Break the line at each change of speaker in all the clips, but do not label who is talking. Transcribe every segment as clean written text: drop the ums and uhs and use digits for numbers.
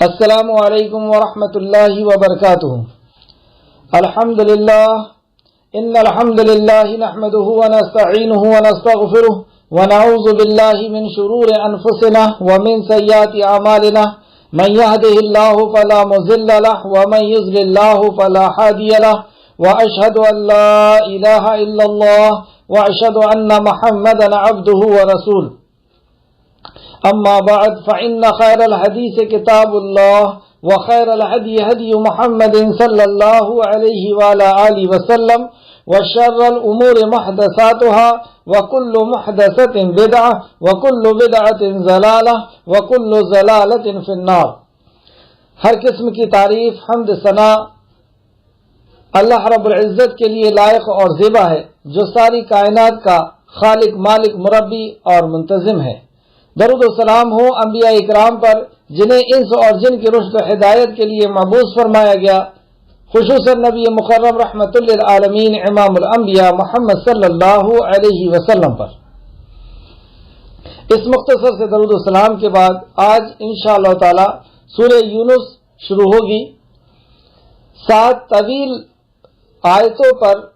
السلام علیکم ورحمۃ اللہ وبرکاتہ۔ الحمد للہ ان الحمد للہ نحمده ونستعینه ونستغفره ونعوذ باللہ من شرور انفسنا ومن سیئات اعمالنا من يهده الله فلا مضل له ومن يضلل الله فلا هادي له واشهد ان لا اله الا الله واشهد ان محمدا عبده ورسوله اما بعد فان خير الحديث كتاب الله وخير الهدي هدي محمد صلى الله عليه وعلى اله وسلم وشر الامور محدثاتها وكل محدثة بدعة وكل بدعة ضلالة وكل ضلالة في النار۔ ہر قسم کی تعریف حمد ثنا اللہ رب العزت کے لیے لائق اور زیبا ہے، جو ساری کائنات کا خالق، مالک، مربی اور منتظم ہے۔ درود و سلام ہو انبیاء اکرام پر جنہیں انس اور جن کی رشد و ہدایت کے لیے مبعوث فرمایا گیا، خصوصاً نبی مکرم رحمت للعالمین امام الانبیاء محمد صلی اللہ علیہ وسلم پر۔ اس مختصر سے درود و سلام کے بعد آج انشاءاللہ تعالی سورہ یونس شروع ہوگی۔ 7 طویل آیتوں پر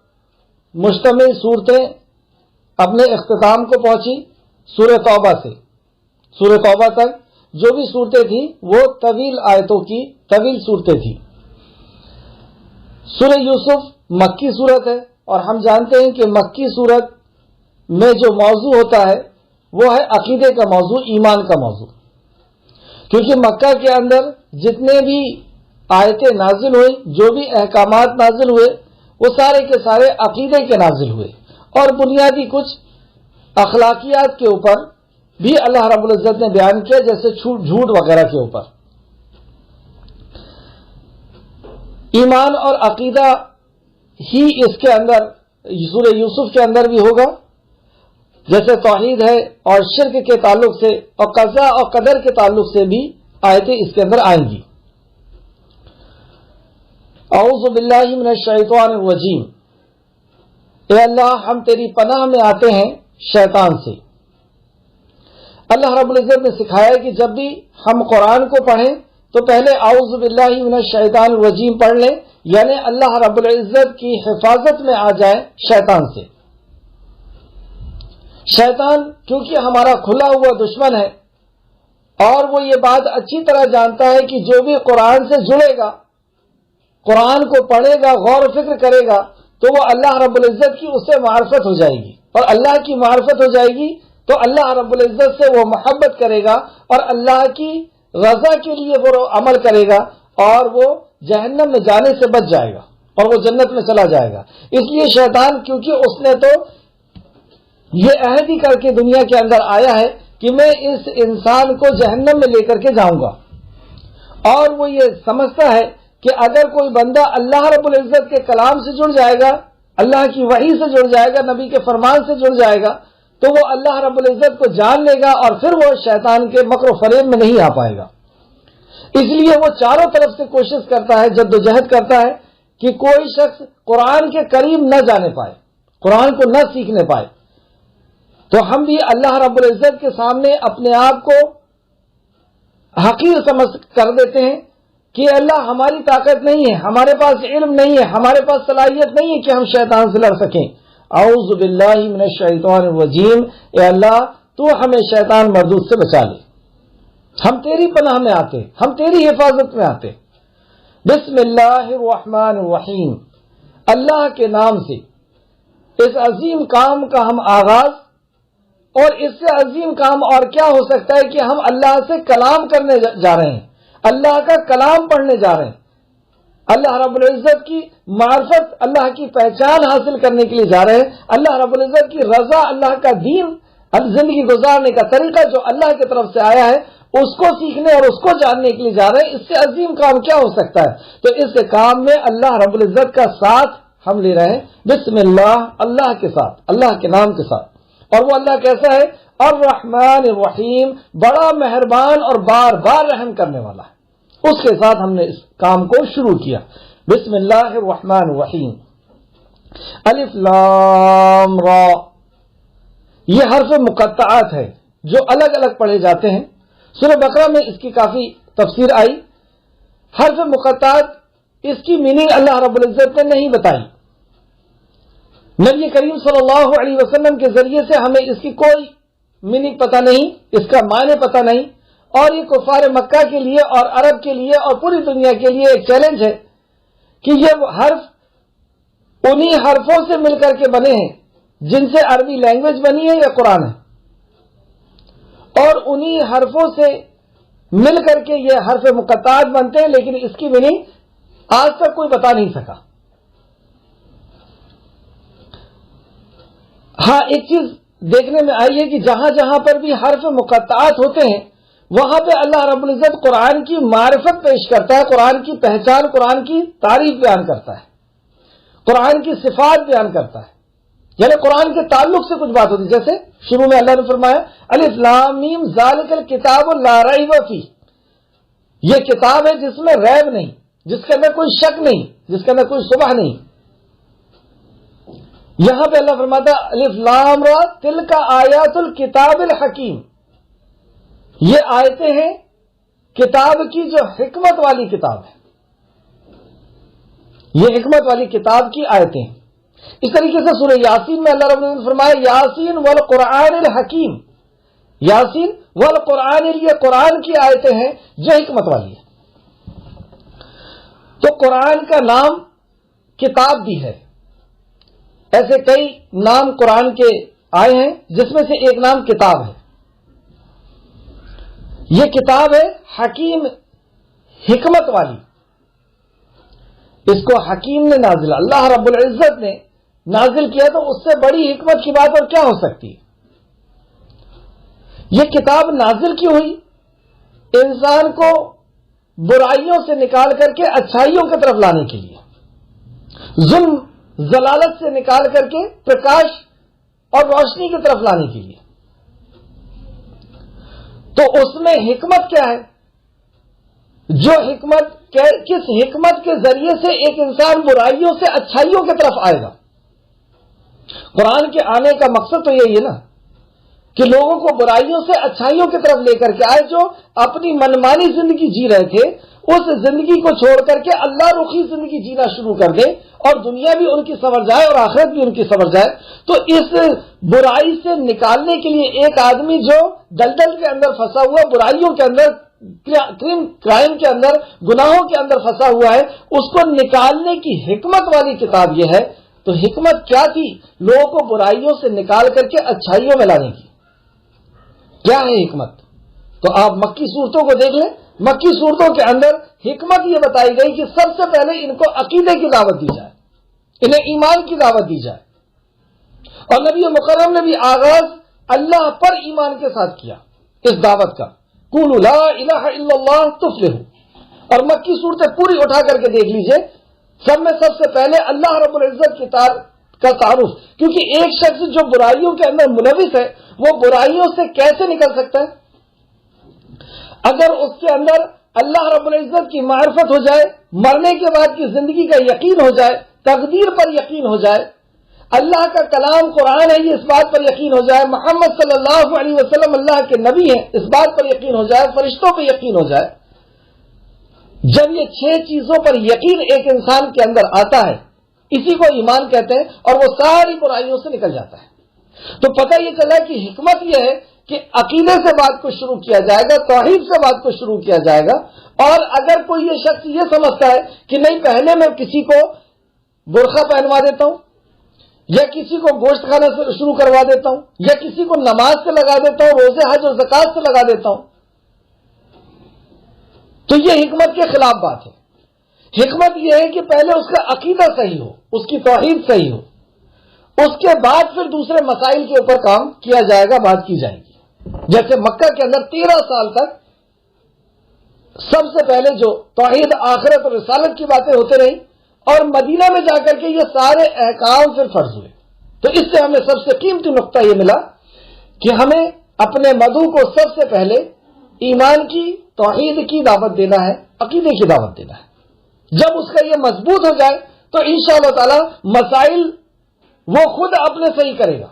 مشتمل صورتیں اپنے اختتام کو پہنچی۔ سورہ توبہ سے سورہ توبہ تک جو بھی صورتیں تھیں وہ طویل آیتوں کی طویل صورتیں تھیں۔ سورہ یوسف مکی صورت ہے، اور ہم جانتے ہیں کہ مکی صورت میں جو موضوع ہوتا ہے وہ ہے عقیدے کا موضوع، ایمان کا موضوع، کیونکہ مکہ کے اندر جتنے بھی آیتیں نازل ہوئی، جو بھی احکامات نازل ہوئے، وہ سارے کے سارے عقیدے کے نازل ہوئے، اور بنیادی کچھ اخلاقیات کے اوپر بھی اللہ رب العزت نے بیان کیا، جیسے جھوٹ وغیرہ کے اوپر۔ ایمان اور عقیدہ ہی اس کے اندر سورہ یوسف کے اندر بھی ہوگا، جیسے توحید ہے، اور شرک کے تعلق سے اور قضاء اور قدر کے تعلق سے بھی آیتیں اس کے اندر آئیں گی۔ اعوذ باللہ من الشیطان الرجیم، اے اللہ ہم تیری پناہ میں آتے ہیں شیطان سے۔ اللہ رب العزت نے سکھایا کہ جب بھی ہم قرآن کو پڑھیں تو پہلے اعوذ باللہ من الشیطان الرجیم پڑھ لیں، یعنی اللہ رب العزت کی حفاظت میں آ جائیں شیطان سے۔ شیطان کیونکہ ہمارا کھلا ہوا دشمن ہے، اور وہ یہ بات اچھی طرح جانتا ہے کہ جو بھی قرآن سے جڑے گا، قرآن کو پڑھے گا، غور و فکر کرے گا، تو وہ اللہ رب العزت کی اس سے معرفت ہو جائے گی، اور اللہ کی معرفت ہو جائے گی تو اللہ رب العزت سے وہ محبت کرے گا، اور اللہ کی رضا کے لیے وہ عمل کرے گا، اور وہ جہنم میں جانے سے بچ جائے گا، اور وہ جنت میں چلا جائے گا۔ اس لیے شیطان، کیونکہ اس نے تو یہ عہد ہی کر کے دنیا کے اندر آیا ہے کہ میں اس انسان کو جہنم میں لے کر کے جاؤں گا، اور وہ یہ سمجھتا ہے کہ اگر کوئی بندہ اللہ رب العزت کے کلام سے جڑ جائے گا، اللہ کی وحی سے جڑ جائے گا، نبی کے فرمان سے جڑ جائے گا، تو وہ اللہ رب العزت کو جان لے گا، اور پھر وہ شیطان کے مکر و فریب میں نہیں آ پائے گا۔ اس لیے وہ چاروں طرف سے کوشش کرتا ہے، جدوجہد کرتا ہے کہ کوئی شخص قرآن کے قریب نہ جانے پائے، قرآن کو نہ سیکھنے پائے۔ تو ہم بھی اللہ رب العزت کے سامنے اپنے آپ کو حقیر سمجھ کر دیتے ہیں کہ اللہ ہماری طاقت نہیں ہے، ہمارے پاس علم نہیں ہے، ہمارے پاس صلاحیت نہیں ہے کہ ہم شیطان سے لڑ سکیں۔ اعوذ باللہ من الشیطان الرجیم، اے اللہ تو ہمیں شیطان مردود سے بچا لے، ہم تیری پناہ میں آتے، ہم تیری حفاظت میں آتے۔ بسم اللہ الرحمن الرحیم، اللہ کے نام سے اس عظیم کام کا ہم آغاز، اور اس سے عظیم کام اور کیا ہو سکتا ہے کہ ہم اللہ سے کلام کرنے جا رہے ہیں، اللہ کا کلام پڑھنے جا رہے ہیں، اللہ رب العزت کی معرفت، اللہ کی پہچان حاصل کرنے کے لیے جا رہے ہیں، اللہ رب العزت کی رضا، اللہ کا دین، زندگی گزارنے کا طریقہ جو اللہ کی طرف سے آیا ہے، اس کو سیکھنے اور اس کو جاننے کے لیے جا رہے ہیں۔ اس سے عظیم کام کیا ہو سکتا ہے؟ تو اس کام میں اللہ رب العزت کا ساتھ ہم لے رہے ہیں، بسم اللہ، اللہ کے ساتھ، اللہ کے نام کے ساتھ۔ اور وہ اللہ کیسا ہے؟ الرحمن الرحیم، بڑا مہربان اور بار بار رحم کرنے والا ہے۔ اس کے ساتھ ہم نے اس کام کو شروع کیا۔ بسم اللہ الرحمن الرحیم، الف لام را، یہ حرف مقطعات ہے جو الگ الگ پڑھے جاتے ہیں۔ سورہ بقرہ میں اس کی کافی تفسیر آئی، حرف مقطعات اس کی میننگ اللہ رب العزت نے نہیں بتائی. نبی کریم صلی اللہ علیہ وسلم کے ذریعے سے ہمیں اس کی کوئی میننگ پتہ نہیں، اس کا معنی پتہ نہیں، اور یہ کفار مکہ کے لیے اور عرب کے لیے اور پوری دنیا کے لیے ایک چیلنج ہے کہ یہ حرف انہی حرفوں سے مل کر کے بنے ہیں جن سے عربی لینگویج بنی ہے یا قرآن ہے، اور انہی حرفوں سے مل کر کے یہ حرف مقطعات بنتے ہیں، لیکن اس کی میننگ آج تک کوئی بتا نہیں سکا. ہاں ایک چیز دیکھنے میں آئی ہے کہ جہاں جہاں پر بھی حرف مقطعات ہوتے ہیں وہاں پہ اللہ رب العزت قرآن کی معرفت پیش کرتا ہے، قرآن کی پہچان، قرآن کی تعریف بیان کرتا ہے، قرآن کی صفات بیان کرتا ہے، یعنی قرآن کے تعلق سے کچھ بات ہوتی ہے. جیسے شروع میں اللہ نے فرمایا الف لام میم ذالک الکتاب لا ریب فیہ، یہ کتاب ہے جس میں ریب نہیں، جس کے اندر کوئی شک نہیں، جس کے اندر کوئی شبہ نہیں. یہاں پہ اللہ فرماتا الف لام را تلک آیات الکتاب الحکیم، یہ آیتیں ہیں کتاب کی جو حکمت والی کتاب ہے، یہ حکمت والی کتاب کی آیتیں ہیں. اس طریقے سے سورہ یاسین میں اللہ رب العزت نے فرمایا یاسین والقرآن الحکیم، یاسین والقرآن، یہ قرآن کی آیتیں ہیں جو حکمت والی ہے. تو قرآن کا نام کتاب بھی ہے. ایسے کئی نام قرآن کے آئے ہیں جس میں سے ایک نام کتاب ہے. یہ کتاب ہے حکیم، حکمت والی. اس کو حکیم نے نازل، اللہ رب العزت نے نازل کیا، تو اس سے بڑی حکمت کی بات اور کیا ہو سکتی ہے. یہ کتاب نازل کی ہوئی انسان کو برائیوں سے نکال کر کے اچھائیوں کی طرف لانے کے لیے، ظلم ضلالت سے نکال کر کے پرکاش اور روشنی کی طرف لانے کے لیے. تو اس میں حکمت کیا ہے؟ جو حکمت، کس حکمت کے ذریعے سے ایک انسان برائیوں سے اچھائیوں کی طرف آئے گا. قرآن کے آنے کا مقصد تو یہی ہے نا کہ لوگوں کو برائیوں سے اچھائیوں کی طرف لے کر کے آئے. جو اپنی منمانی زندگی جی رہے تھے اس زندگی کو چھوڑ کر کے اللہ رخی زندگی جینا شروع کر دیں، اور دنیا بھی ان کی سنور جائے اور آخرت بھی ان کی سنور جائے. تو اس برائی سے نکالنے کے لیے ایک آدمی جو دلدل کے اندر پھنسا ہوا، برائیوں کے اندر، کرائم کے اندر، گناہوں کے اندر پھنسا ہوا ہے، اس کو نکالنے کی حکمت والی کتاب یہ ہے. تو حکمت کیا تھی؟ لوگوں کو برائیوں سے نکال کر کے اچھائیوں میں لانے کی. کیا ہے حکمت؟ تو آپ مکی صورتوں کو دیکھ لیں. مکی صورتوں کے اندر حکمت یہ بتائی گئی کہ سب سے پہلے ان کو عقیدے کی دعوت دی جائے، انہیں ایمان کی دعوت دی جائے. اور نبی مکرم نے بھی آغاز اللہ پر ایمان کے ساتھ کیا اس دعوت کا، قولوا لا الہ الا اللہ تفلحوا. اور مکی صورتیں پوری اٹھا کر کے دیکھ لیجئے، سب میں سب سے پہلے اللہ رب العزت کی کا تعارف. کیونکہ ایک شخص جو برائیوں کے اندر ملوث ہے وہ برائیوں سے کیسے نکل سکتا ہے؟ اگر اس کے اندر اللہ رب العزت کی معرفت ہو جائے، مرنے کے بعد کی زندگی کا یقین ہو جائے، تقدیر پر یقین ہو جائے، اللہ کا کلام قرآن ہے یہ اس بات پر یقین ہو جائے، محمد صلی اللہ علیہ وسلم اللہ کے نبی ہیں اس بات پر یقین ہو جائے، فرشتوں پر یقین ہو جائے. جب یہ 6 چیزوں پر یقین ایک انسان کے اندر آتا ہے، اسی کو ایمان کہتے ہیں، اور وہ ساری برائیوں سے نکل جاتا ہے. تو پتہ یہ چلا کہ حکمت یہ ہے کہ عقیدے سے بات کو شروع کیا جائے گا، توحید سے بات کو شروع کیا جائے گا. اور اگر کوئی یہ شخص یہ سمجھتا ہے کہ نہیں پہلے میں کسی کو برقع پہنوا دیتا ہوں، یا کسی کو گوشت کھانا سے شروع کروا دیتا ہوں، یا کسی کو نماز سے لگا دیتا ہوں، روزے حج اور زکات سے لگا دیتا ہوں، تو یہ حکمت کے خلاف بات ہے. حکمت یہ ہے کہ پہلے اس کا عقیدہ صحیح ہو، اس کی توحید صحیح ہو، اس کے بعد پھر دوسرے مسائل کے اوپر کام کیا جائے گا، بات کی جائے گی. جیسے مکہ کے اندر 13 سال تک سب سے پہلے جو توحید، آخرت اور رسالت کی باتیں ہوتے رہی، اور مدینہ میں جا کر کے یہ سارے احکام پھر فرض ہوئے. تو اس سے ہمیں سب سے قیمتی نقطہ یہ ملا کہ ہمیں اپنے مدعو کو سب سے پہلے ایمان کی، توحید کی دعوت دینا ہے، عقیدے کی دعوت دینا ہے. جب اس کا یہ مضبوط ہو جائے تو انشاءاللہ تعالی مسائل وہ خود اپنے صحیح کرے گا.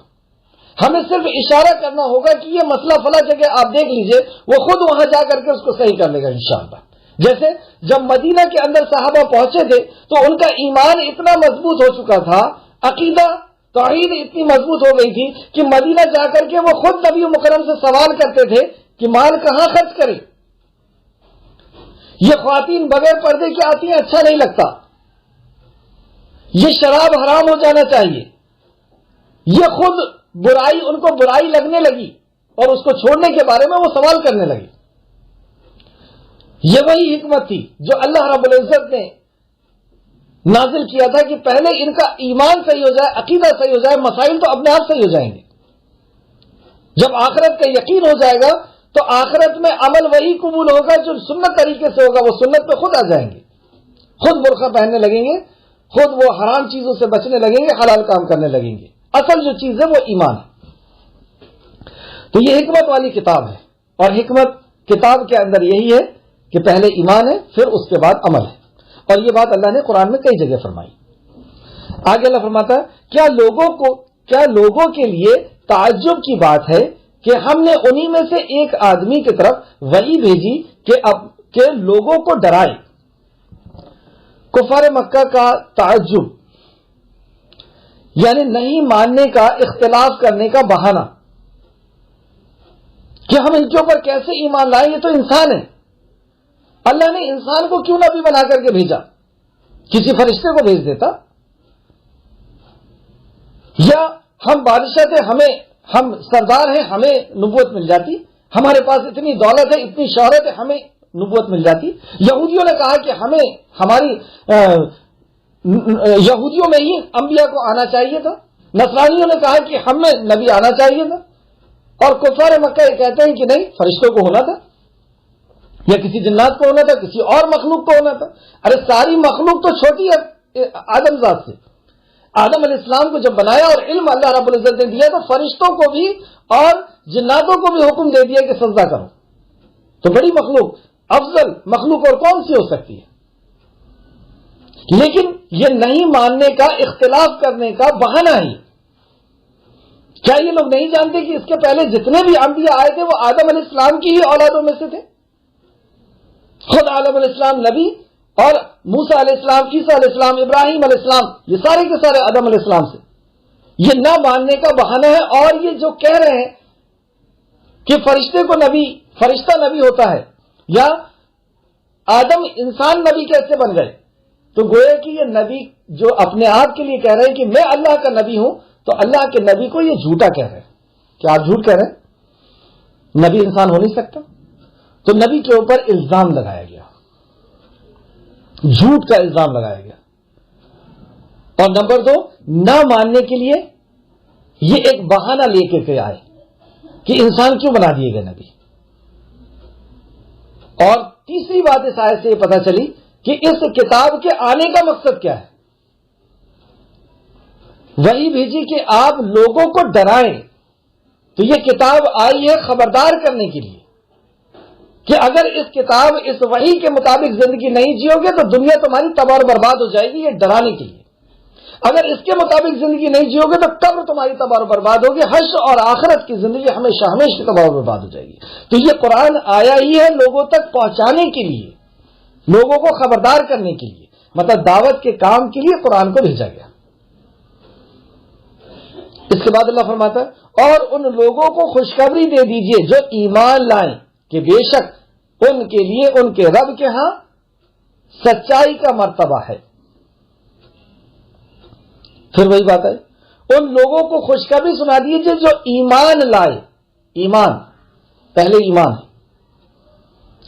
ہمیں صرف اشارہ کرنا ہوگا کہ یہ مسئلہ فلاں جگہ آپ دیکھ لیجئے، وہ خود وہاں جا کر کے اس کو صحیح کر لے گا انشاءاللہ. جیسے جب مدینہ کے اندر صحابہ پہنچے تھے تو ان کا ایمان اتنا مضبوط ہو چکا تھا، عقیدہ توحید اتنی مضبوط ہو گئی تھی کہ مدینہ جا کر کے وہ خود نبی مکرم سے سوال کرتے تھے کہ مال کہاں خرچ کریں، یہ خواتین بغیر پردے کی آتی ہیں، اچھا نہیں لگتا، یہ شراب حرام ہو جانا چاہیے، یہ خود برائی، ان کو برائی لگنے لگی اور اس کو چھوڑنے کے بارے میں وہ سوال کرنے لگے۔ یہ وہی حکمت تھی جو اللہ رب العزت نے نازل کیا تھا کہ پہلے ان کا ایمان صحیح ہو جائے، عقیدہ صحیح ہو جائے، مسائل تو اپنے آپ صحیح ہو جائیں گے۔ جب آخرت کا یقین ہو جائے گا تو آخرت میں عمل وہی قبول ہوگا جو سنت طریقے سے ہوگا، وہ سنت پہ خود آ جائیں گے، خود برقع پہننے لگیں گے، خود وہ حرام چیزوں سے بچنے لگیں گے، حلال کام کرنے لگیں گے۔ اصل جو چیز ہے وہ ایمان ہے۔ تو یہ حکمت والی کتاب ہے، اور حکمت کتاب کے اندر یہی ہے کہ پہلے ایمان ہے، پھر اس کے بعد عمل ہے، اور یہ بات اللہ نے قرآن میں کئی جگہ فرمائی۔ آگے اللہ فرماتا ہے کیا لوگوں کے لیے تعجب کی بات ہے کہ ہم نے انہی میں سے ایک آدمی کی طرف وحی بھیجی کہ لوگوں کو ڈرائے۔ کفار مکہ کا تعجب یعنی نہیں ماننے کا، اختلاف کرنے کا بہانہ کہ ہم ان کے اوپر کیسے ایمان لائیں، یہ تو انسان ہے، اللہ نے انسان کو کیوں نبی بنا کر کے بھیجا، کسی فرشتے کو بھیج دیتا، یا ہم بادشاہ تھے، ہم سردار ہیں، ہمیں نبوت مل جاتی، ہمارے پاس اتنی دولت ہے، اتنی شہرت ہے، ہمیں نبوت مل جاتی۔ یہودیوں نے کہا کہ یہودیوں میں ہی انبیاء کو آنا چاہیے تھا، نصرانیوں نے کہا کہ ہمیں نبی آنا چاہیے تھا، اور کفار مکہ یہ کہتے ہیں کہ نہیں، فرشتوں کو ہونا تھا، یا کسی جنات کو ہونا تھا، کسی اور مخلوق کو ہونا تھا۔ ارے ساری مخلوق تو چھوٹی ہے آدم ذات سے۔ آدم علیہ السلام کو جب بنایا اور علم اللہ رب العزت نے دیا تو فرشتوں کو بھی اور جناتوں کو بھی حکم دے دیا کہ سجدہ کرو، تو بڑی مخلوق، افضل مخلوق اور کون سی ہو سکتی ہے؟ لیکن یہ نہیں ماننے کا، اختلاف کرنے کا بہانہ ہی۔ کیا یہ لوگ نہیں جانتے کہ اس کے پہلے جتنے بھی انبیاء آئے تھے وہ آدم علیہ السلام کی ہی اولادوں میں سے تھے؟ خود آدم علیہ السلام نبی، اور موسیٰ علیہ السلام، عیسیٰ علیہ السلام، ابراہیم علیہ السلام، یہ سارے کے سارے آدم علیہ السلام سے۔ یہ نہ ماننے کا بہانہ ہے، اور یہ جو کہہ رہے ہیں کہ فرشتہ نبی ہوتا ہے، یا آدم انسان نبی کیسے بن گئے، تو گویا کہ یہ نبی جو اپنے آپ کے لیے کہہ رہے ہیں کہ میں اللہ کا نبی ہوں، تو اللہ کے نبی کو یہ جھوٹا کہہ رہے ہیں کہ آپ جھوٹ کہہ رہے ہیں، نبی انسان ہو نہیں سکتا۔ تو نبی کے اوپر الزام لگایا گیا، جھوٹ کا الزام لگایا گیا۔ اور نمبر 2، نہ ماننے کے لیے یہ ایک بہانہ لے کے آئے کہ انسان کیوں بنا دیے گئے نبی۔ اور تیسری بات اس آیت سے یہ پتہ چلی کہ اس کتاب کے آنے کا مقصد کیا ہے۔ وہی بھیجی کہ آپ لوگوں کو ڈرائیں، تو یہ کتاب آئی ہے خبردار کرنے کے لیے کہ اگر اس کتاب، اس وحی کے مطابق زندگی نہیں جیو گے تو دنیا تمہاری تباہ و برباد ہو جائے گی، یہ ڈرانے کے لیے۔ اگر اس کے مطابق زندگی نہیں جیو گے تو قبر تمہاری تباہ و برباد ہوگی، حشر اور آخرت کی زندگی ہمیشہ ہمیشہ تباہ و برباد ہو جائے گی۔ تو یہ قرآن آیا ہی ہے لوگوں تک پہنچانے کے لیے، لوگوں کو خبردار کرنے کے لیے، مطلب دعوت کے کام کے لیے قرآن کو بھیجا گیا۔ اس کے بعد اللہ فرماتا ہے اور ان لوگوں کو خوشخبری دے دیجئے جو ایمان لائیں کہ بے شک ان کے لیے ان کے رب کے ہاں سچائی کا مرتبہ ہے۔ پھر وہی بات ہے، ان لوگوں کو خوشخبری سنا دیجئے جو ایمان لائے۔ ایمان، پہلے ایمان ہے،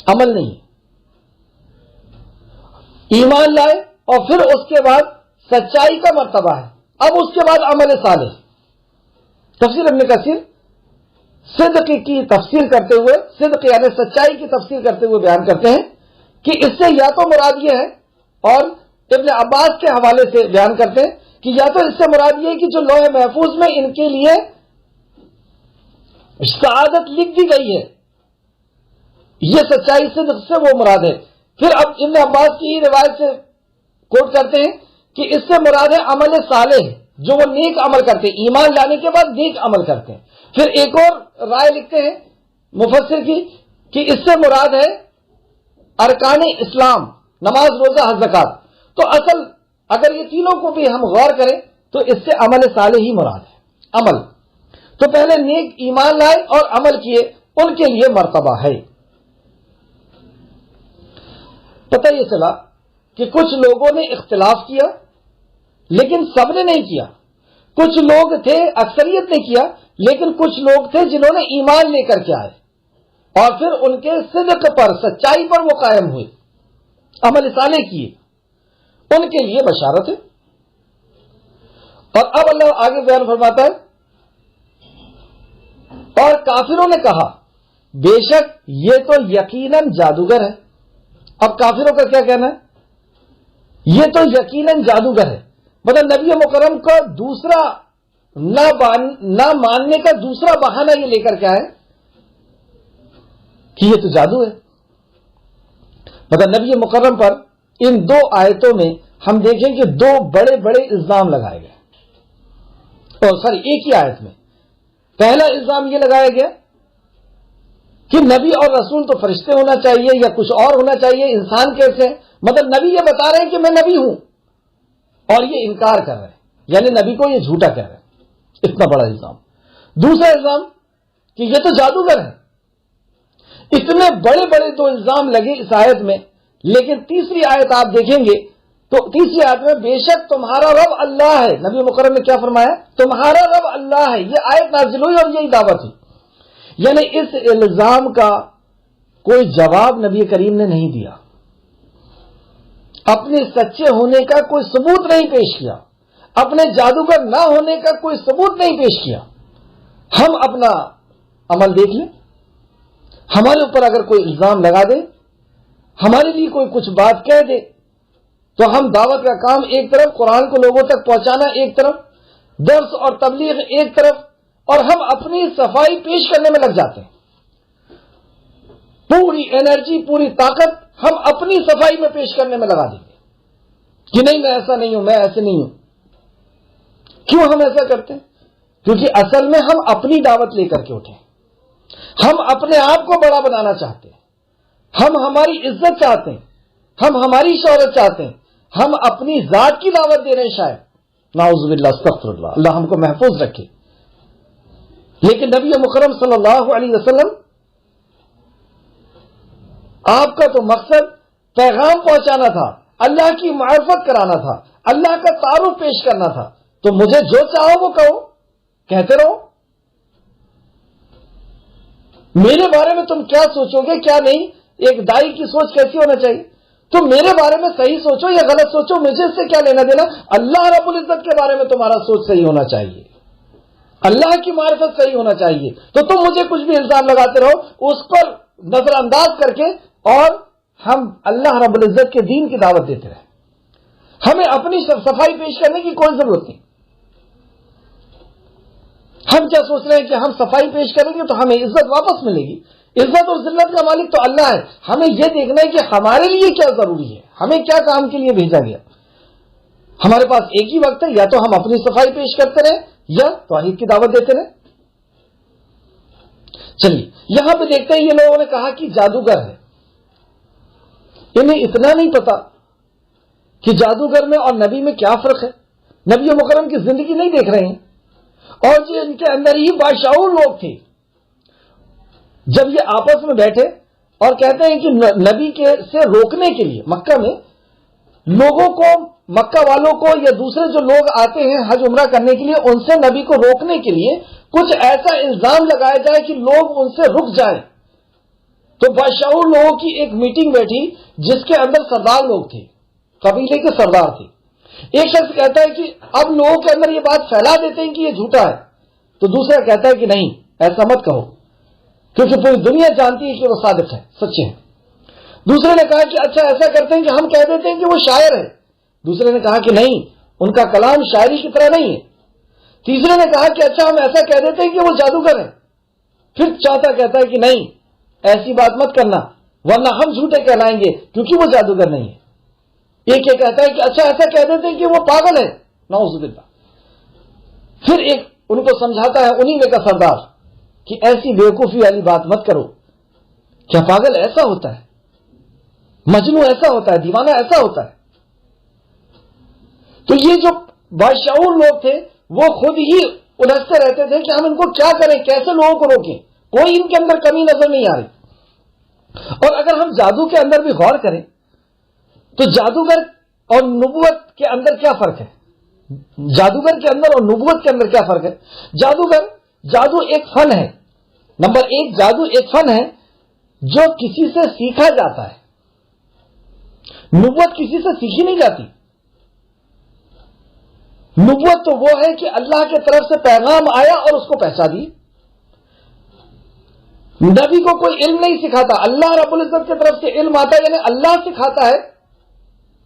عمل نہیں۔ ایمان لائے اور پھر اس کے بعد سچائی کا مرتبہ ہے، اب اس کے بعد عمل صالح۔ تفسیر ابن کثیر صدق کی تفسیر کرتے ہوئے، صدق یعنی سچائی کی تفسیر کرتے ہوئے بیان کرتے ہیں کہ اس سے یا تو مراد یہ ہے، اور ابن عباس کے حوالے سے بیان کرتے ہیں کہ یا تو اس سے مراد یہ ہے کہ جو لوح محفوظ میں ان کے لیے سعادت لکھ دی گئی ہے، یہ سچائی صدق سے وہ مراد ہے۔ پھر اب ابن عباس کی روایت سے کوٹ کرتے ہیں کہ اس سے مراد ہے عمل صالح، جو وہ نیک عمل کرتے ہیں، ایمان لانے کے بعد نیک عمل کرتے ہیں۔ پھر ایک اور رائے لکھتے ہیں مفسر کی کہ اس سے مراد ہے ارکان اسلام، نماز، روزہ، حج، زکات، تو اصل اگر یہ تینوں کو بھی ہم غور کریں تو اس سے عمل صالح ہی مراد ہے۔ عمل تو پہلے نیک ایمان لائے اور عمل کیے، ان کے لیے مرتبہ ہے۔ پتہ یہ چلا کہ کچھ لوگوں نے اختلاف کیا لیکن سب نے نہیں کیا، کچھ لوگ تھے اکثریت نے کیا، لیکن کچھ لوگ تھے جنہوں نے ایمان لے کر کے آئے اور پھر ان کے صدق پر، سچائی پر وہ قائم ہوئے، عمل صالح کیے، ان کے لیے بشارت ہے۔ اور اب اللہ آگے بیان فرماتا ہے، اور کافروں نے کہا بے شک یہ تو یقیناً جادوگر ہے۔ اب کافروں کا کیا کہنا ہے؟ یہ تو یقیناً جادوگر ہے، مطلب نبی مکرم کو دوسرا نہ ماننے کا دوسرا بہانہ یہ لے کر کے آئے کہ یہ تو جادو ہے۔ مطلب نبی مکرم پر ان دو آیتوں میں ہم دیکھیں کہ دو بڑے بڑے الزام لگائے گئے، ایک ہی آیت میں۔ پہلا الزام یہ لگایا گیا کہ نبی اور رسول تو فرشتے ہونا چاہیے یا کچھ اور ہونا چاہیے، انسان کیسے؟ مطلب نبی یہ بتا رہے ہیں کہ میں نبی ہوں اور یہ انکار کر رہے ہیں، یعنی نبی کو یہ جھوٹا کہہ رہے ہیں، اتنا بڑا الزام۔ دوسرا الزام کہ یہ تو جادوگر ہے۔ اتنے بڑے بڑے دو الزام لگے اس آیت میں، لیکن تیسری آیت آپ دیکھیں گے تو تیسری آیت میں بے شک تمہارا رب اللہ ہے، نبی مکرم نے کیا فرمایا؟ تمہارا رب اللہ ہے۔ یہ آیت نازل ہوئی اور یہی دعوت ہوئی، یعنی اس الزام کا کوئی جواب نبی کریم نے نہیں دیا، اپنے سچے ہونے کا کوئی ثبوت نہیں پیش کیا، اپنے جادوگر نہ ہونے کا کوئی ثبوت نہیں پیش کیا۔ ہم اپنا عمل دیکھ لیں، ہمارے اوپر اگر کوئی الزام لگا دے، ہمارے لیے کوئی کچھ بات کہہ دے، تو ہم دعوت کا کام ایک طرف، قرآن کو لوگوں تک پہنچانا ایک طرف، درس اور تبلیغ ایک طرف، اور ہم اپنی صفائی پیش کرنے میں لگ جاتے ہیں۔ پوری انرجی، پوری طاقت ہم اپنی صفائی میں پیش کرنے میں لگا دیں گے کہ نہیں میں ایسا نہیں ہوں، میں ایسے نہیں ہوں۔ کیوں ہم ایسا کرتے ہیں؟ کیونکہ اصل میں ہم اپنی دعوت لے کر کے اٹھے، ہم اپنے آپ کو بڑا بنانا چاہتے ہیں، ہم ہماری عزت چاہتے ہیں، ہم ہماری شہرت چاہتے ہیں، ہم اپنی ذات کی دعوت دے رہے ہیں شاید، نعوذ باللہ، استغفر اللہ، اللہ ہم کو محفوظ رکھے۔ لیکن نبی مکرم صلی اللہ علیہ وسلم، آپ کا تو مقصد پیغام پہنچانا تھا، اللہ کی معرفت کرانا تھا، اللہ کا تعارف پیش کرنا تھا، تو مجھے جو چاہو وہ کہو، کہتے رہو، میرے بارے میں تم کیا سوچو گے کیا نہیں، ایک دائی کی سوچ کیسی ہونا چاہیے؟ تم میرے بارے میں صحیح سوچو یا غلط سوچو، مجھے اس سے کیا لینا دینا؟ اللہ رب العزت کے بارے میں تمہارا سوچ صحیح ہونا چاہیے، اللہ کی معرفت صحیح ہونا چاہیے، تو تم مجھے کچھ بھی الزام لگاتے رہو، اس پر نظر انداز کر کے، اور ہم اللہ رب العزت کے دین کی دعوت دیتے رہے۔ ہمیں اپنی صفائی پیش کرنے کی کوئی ضرورت نہیں۔ ہم کیا سوچ رہے ہیں کہ ہم صفائی پیش کریں گے تو ہمیں عزت واپس ملے گی؟ عزت اور ذلت کا مالک تو اللہ ہے، ہمیں یہ دیکھنا ہے کہ ہمارے لیے کیا ضروری ہے، ہمیں کیا کام کے لیے بھیجا گیا۔ ہمارے پاس ایک ہی وقت ہے، یا تو ہم اپنی صفائی پیش کرتے رہیں یا توحید کی دعوت دیتے رہیں۔ چلیے یہاں پہ دیکھتے ہیں، یہ لوگوں نے کہا کہ جادوگر ہے، انہیں اتنا نہیں پتا کہ جادوگر میں اور نبی میں کیا فرق ہے، نبی مکرم کی زندگی نہیں دیکھ رہے ہیں، اور جو ان کے اندر ہی باشعور لوگ تھے، جب یہ آپس میں بیٹھے اور کہتے ہیں کہ نبی کے سے روکنے کے لیے مکہ میں لوگوں کو، مکہ والوں کو یا دوسرے جو لوگ آتے ہیں حج عمرہ کرنے کے لیے، ان سے نبی کو روکنے کے لیے کچھ ایسا الزام لگایا جائے کہ لوگ ان سے رک جائیں۔ تو باشعور لوگوں کی ایک میٹنگ بیٹھی جس کے اندر سردار لوگ تھے، قبیلے کے سردار تھے۔ ایک شخص کہتا ہے کہ اب لوگوں کے اندر یہ بات پھیلا دیتے ہیں کہ یہ جھوٹا ہے، تو دوسرا کہتا ہے کہ نہیں، ایسا مت کہو، کیونکہ پوری دنیا جانتی ہے کہ وہ صادق ہے، سچے ہیں۔ دوسرے نے کہا کہ اچھا ایسا کرتے ہیں کہ ہم کہہ دیتے ہیں کہ وہ شاعر ہے، دوسرے نے کہا کہ نہیں، ان کا کلام شاعری کی طرح نہیں ہے۔ تیسرے نے کہا کہ اچھا ہم ایسا کہہ دیتے ہیں کہ وہ جادوگر ہیں۔ پھر چوتھا کہتا ہے کہ نہیں، ایسی بات مت کرنا ورنہ ہم جھوٹے کہلائیں گے کیونکہ وہ جادوگر نہیں ہے۔ ایک یہ کہتا ہے کہ اچھا ایسا کہہ دیتے ہیں کہ وہ پاگل ہے، نعوذ باللہ۔ پھر ایک ان کو سمجھاتا ہے انہی میں کا سردار کہ ایسی بیوقوفی والی بات مت کرو، کیا پاگل ایسا ہوتا ہے؟ مجنون ایسا ہوتا ہے, دیوانہ ایسا ہوتا ہے. تو یہ جو باشعور لوگ تھے وہ خود ہی الجھتے رہتے تھے کہ ہم ان کو کیا کریں, کیسے لوگوں کو روکیں, کوئی ان کے اندر کمی نظر نہیں آ رہی. اور اگر ہم جادو کے اندر بھی غور کریں تو جادوگر اور نبوت کے اندر کیا فرق ہے؟ جادوگر کے اندر اور نبوت کے اندر کیا فرق ہے؟ جادو ایک فن ہے. نمبر ایک, جادو ایک فن ہے جو کسی سے سیکھا جاتا ہے. نبوت کسی سے سیکھی نہیں جاتی. نبوت تو وہ ہے کہ اللہ کی طرف سے پیغام آیا اور اس کو پہنچا دی. نبی کو کوئی علم نہیں سکھاتا, اللہ رب العزت کی طرف سے علم آتا ہے, یعنی اللہ سکھاتا ہے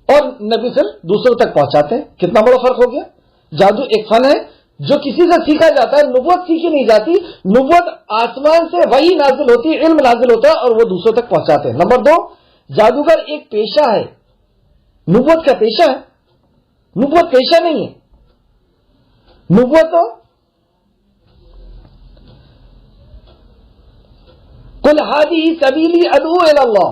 اور نبی پھر دوسروں تک پہنچاتے ہیں. کتنا بڑا فرق ہو گیا. جادو ایک فن ہے جو کسی سے سیکھا جاتا ہے, نبوت سیکھی نہیں جاتی. نبوت آسمان سے وحی نازل ہوتی ہے, علم نازل ہوتا ہے اور وہ دوسروں تک پہنچاتے ہیں. نمبر دو, جادوگر ایک پیشہ ہے, نبوت کا پیشہ ہے. نبوت پیشہ نہیں ہے. نبوت تو قل ہادی سبیلی ادعو الی اللہ,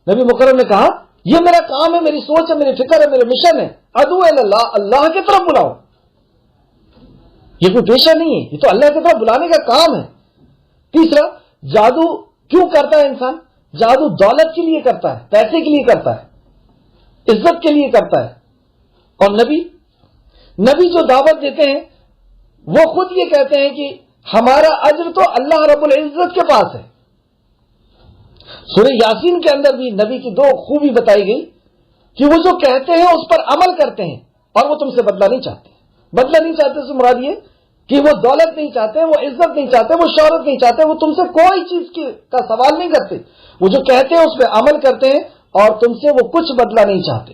نبی مکرم نے کہا یہ میرا کام ہے, میری سوچ ہے, میری فکر ہے, میرا مشن ہے. ادعو الی اللہ, اللہ کی طرف بلاؤ. یہ کوئی پیشہ نہیں ہے, یہ تو اللہ کی طرف بلانے کا کام ہے. تیسرا, جادو کیوں کرتا ہے انسان؟ جادو دولت کے لیے کرتا ہے, پیسے کے لیے کرتا ہے, عزت کے لیے کرتا ہے. اور نبی جو دعوت دیتے ہیں وہ خود یہ کہتے ہیں کہ ہمارا اجر تو اللہ رب العزت کے پاس ہے. سورہ یاسین کے اندر بھی نبی کی دو خوبی بتائی گئی کہ وہ جو کہتے ہیں اس پر عمل کرتے ہیں اور وہ تم سے بدلہ نہیں چاہتے. بدلہ نہیں چاہتے سے مراد یہ کہ وہ دولت نہیں چاہتے, وہ عزت نہیں چاہتے, وہ شہرت نہیں چاہتے, وہ تم سے کوئی چیز کا سوال نہیں کرتے. وہ جو کہتے ہیں اس پہ عمل کرتے ہیں اور تم سے وہ کچھ بدلہ نہیں چاہتے.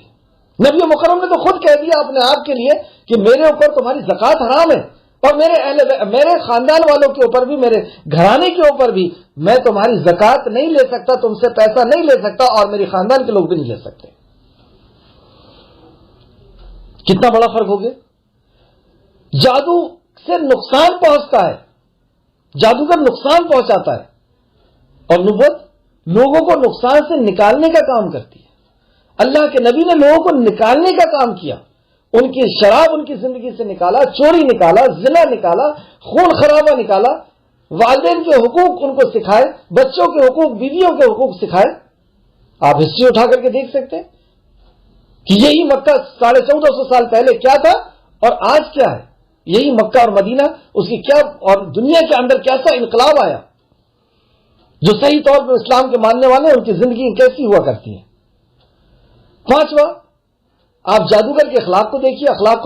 نبی مکرم نے تو خود کہہ دیا اپنے آپ کے لیے کہ میرے اوپر تمہاری زکوٰۃ حرام ہے اور میرے خاندان والوں کے اوپر بھی, میرے گھرانے کے اوپر بھی میں تمہاری زکوٰۃ نہیں لے سکتا, تم سے پیسہ نہیں لے سکتا اور میرے خاندان کے لوگ بھی نہیں لے سکتے. کتنا بڑا فرق ہو گیا. جادو سے نقصان پہنچتا ہے, جادوگر نقصان پہنچاتا ہے, اور نبوت لوگوں کو نقصان سے نکالنے کا کام کرتی ہے. اللہ کے نبی نے لوگوں کو نکالنے کا کام کیا, ان کی شراب ان کی زندگی سے نکالا, چوری نکالا, زنا نکالا, خون خرابہ نکالا, والدین کے حقوق ان کو سکھائے, بچوں کے حقوق, بیویوں کے حقوق سکھائے. آپ ہسٹری اٹھا کر کے دیکھ سکتے ہیں کہ یہی مکہ 1450 سال پہلے کیا تھا اور آج کیا ہے. یہی مکہ اور مدینہ, اس کی کیا اور دنیا کے اندر کیسا انقلاب آیا. جو صحیح طور پر اسلام کے ماننے والے ان کی زندگی کیسی ہوا کرتی ہیں. پانچواں, آپ جادوگر کے اخلاق کو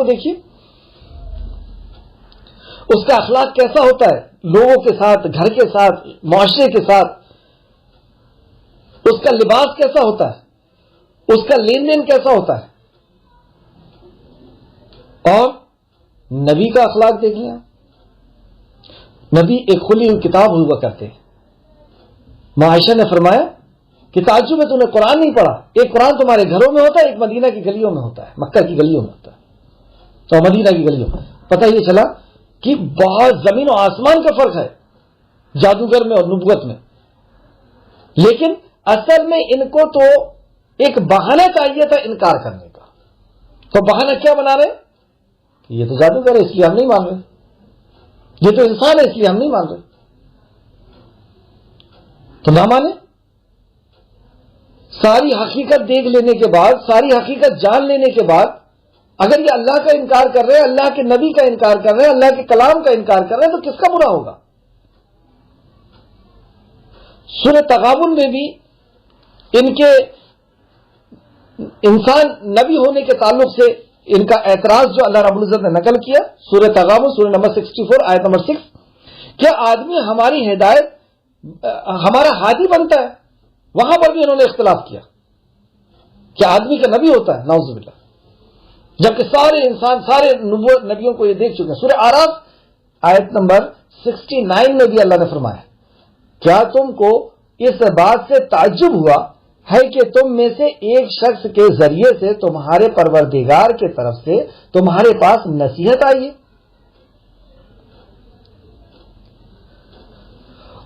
دیکھیے, اس کا اخلاق کیسا ہوتا ہے لوگوں کے ساتھ, گھر کے ساتھ, معاشرے کے ساتھ. اس کا لباس کیسا ہوتا ہے, اس کا لین دین کیسا ہوتا ہے. اور نبی کا اخلاق دیکھ لیں. نبی ایک کھلی ہوئی کتاب ہوا کرتے ہیں. عائشہ نے فرمایا کہ تعجب ہے, تو نے قرآن نہیں پڑھا. ایک قرآن تمہارے گھروں میں ہوتا ہے, ایک مدینہ کی گلیوں میں ہوتا ہے, مکہ کی گلیوں میں ہوتا ہے اور مدینہ کی گلیوں میں. پتہ یہ چلا کہ بہت زمین و آسمان کا فرق ہے جادوگر میں اور نبوت میں. لیکن اصل میں ان کو تو ایک بہانہ چاہیے تھا انکار کرنے کا. تو بہانہ کیا بنا رہے, یہ تو جادوگر ہے اس لیے ہم نہیں مان رہے, یہ تو انسان ہے اس لیے ہم نہیں مان رہے. تو نہ مانے. ساری حقیقت دیکھ لینے کے بعد, ساری حقیقت جان لینے کے بعد اگر یہ اللہ کا انکار کر رہے ہیں, اللہ کے نبی کا انکار کر رہے ہیں, اللہ کے کلام کا انکار کر رہے ہیں, تو کس کا برا ہوگا. سورہ تغابن میں بھی ان کے انسان نبی ہونے کے تعلق سے ان کا اعتراض جو اللہ رب العزت نے نقل کیا. سورہ تغابن سورہ نمبر 64 آیت نمبر 6, کیا آدمی ہماری ہدایت ہمارا ہادی بنتا ہے. وہاں پر بھی انہوں نے اختلاف کیا کہ آدمی کا نبی ہوتا ہے, نعوذ باللہ, جبکہ سارے انسان سارے نبیوں کو یہ دیکھ چکے ہیں. سورہ اعراف آیت نمبر 69 میں بھی اللہ نے فرمایا, کیا تم کو اس بات سے تعجب ہوا ہے کہ تم میں سے ایک شخص کے ذریعے سے تمہارے پروردگار کی طرف سے تمہارے پاس نصیحت آئی ہے.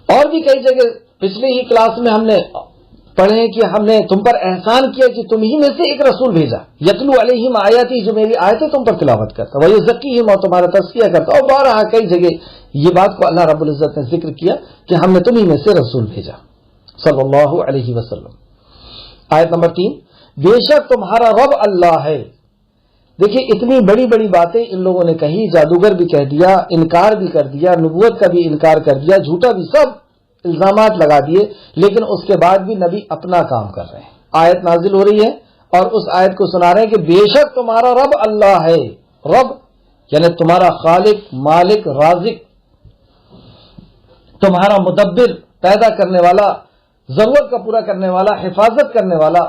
اور بھی کئی جگہ پچھلی ہی کلاس میں ہم نے پڑھیں کہ ہم نے تم پر احسان کیا کہ تم ہی میں سے ایک رسول بھیجا، یتلو علیہم آیاتی، جو میری آیتیں تم پر تلاوت کرتا، ویزکیہم، اور تمہارا تزکیہ کرتا. اور بارہا کئی جگہ یہ بات کو اللہ رب العزت نے ذکر کیا کہ ہم نے تم ہی میں سے رسول بھیجا صلی اللہ علیہ وسلم. آیت نمبر 3، بے شک تمہارا رب اللہ ہے. دیکھیے اتنی بڑی بڑی باتیں ان لوگوں نے کہی، جادوگر بھی کہہ دیا، انکار بھی کر دیا، نبوت کا بھی انکار کر دیا، جھوٹا بھی، سب الزامات لگا دیے، لیکن اس کے بعد بھی نبی اپنا کام کر رہے ہیں. آیت نازل ہو رہی ہے اور اس آیت کو سنا رہے ہیں کہ بے شک تمہارا رب اللہ ہے. رب یعنی تمہارا خالق، مالک، رازق، تمہارا مدبر، پیدا کرنے والا، ضرورت کا پورا کرنے والا، حفاظت کرنے والا،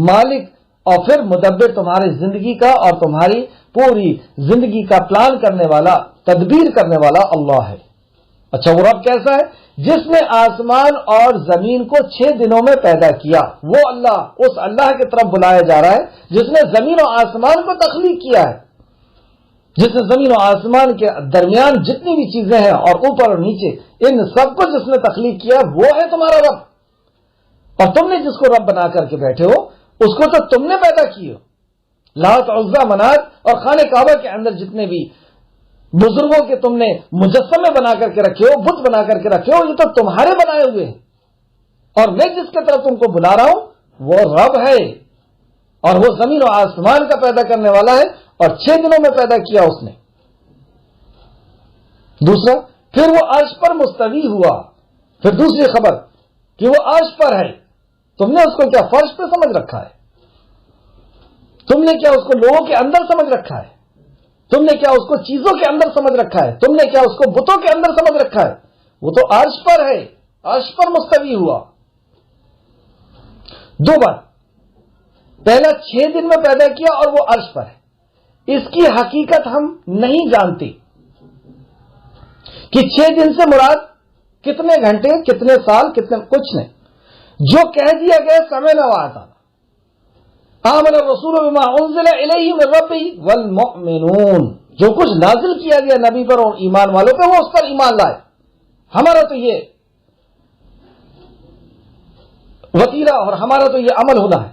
مالک، اور پھر مدبر تمہاری زندگی کا اور تمہاری پوری زندگی کا پلان کرنے والا، تدبیر کرنے والا اللہ ہے. اچھا وہ رب کیسا ہے؟ جس نے آسمان اور زمین کو 6 دنوں میں پیدا کیا. وہ اللہ، اس اللہ کی طرف بلایا جا رہا ہے جس نے زمین و آسمان کو تخلیق کیا ہے، جس نے زمین و آسمان کے درمیان جتنی بھی چیزیں ہیں اور اوپر اور نیچے ان سب کو جس نے تخلیق کیا، وہ ہے تمہارا رب. اور تم نے جس کو رب بنا کر کے بیٹھے ہو اس کو تو تم نے پیدا کی ہو. لات، عزا، منات اور خانہ کعبہ کے اندر جتنے بھی بزرگوں کے تم نے مجسمے بنا کر کے رکھے ہو، بت بنا کر کے رکھے ہو، یہ تو تمہارے بنائے ہوئے ہیں. اور میں جس کی طرف تم کو بلا رہا ہوں وہ رب ہے، اور وہ زمین و آسمان کا پیدا کرنے والا ہے، اور 6 دنوں میں پیدا کیا اس نے. دوسرا، پھر وہ عرش پر مستوی ہوا. پھر دوسری خبر کہ وہ عرش پر ہے. تم نے اس کو کیا فرش پہ سمجھ رکھا ہے؟ تم نے کیا اس کو لوگوں کے اندر سمجھ رکھا ہے؟ تم نے کیا اس کو چیزوں کے اندر سمجھ رکھا ہے؟ تم نے کیا اس کو بتوں کے اندر سمجھ رکھا ہے؟ وہ تو عرش پر ہے، عرش پر مستوی ہوا. 2 بار، پہلا 6 دن میں پیدا کیا اور وہ عرش پر ہے. اس کی حقیقت ہم نہیں جانتے کہ 6 دن سے مراد کتنے گھنٹے، کتنے سال، کتنے، کچھ نہیں. جو کہہ دیا گیا سمعنا وأطعنا. آمن الرسول بما انزل الیہ من ربہ والمؤمنون، جو کچھ نازل کیا گیا نبی پر اور ایمان والوں پہ وہ اس پر ایمان لائے. ہمارا تو یہ وطیرہ اور ہمارا تو یہ عمل ہونا ہے،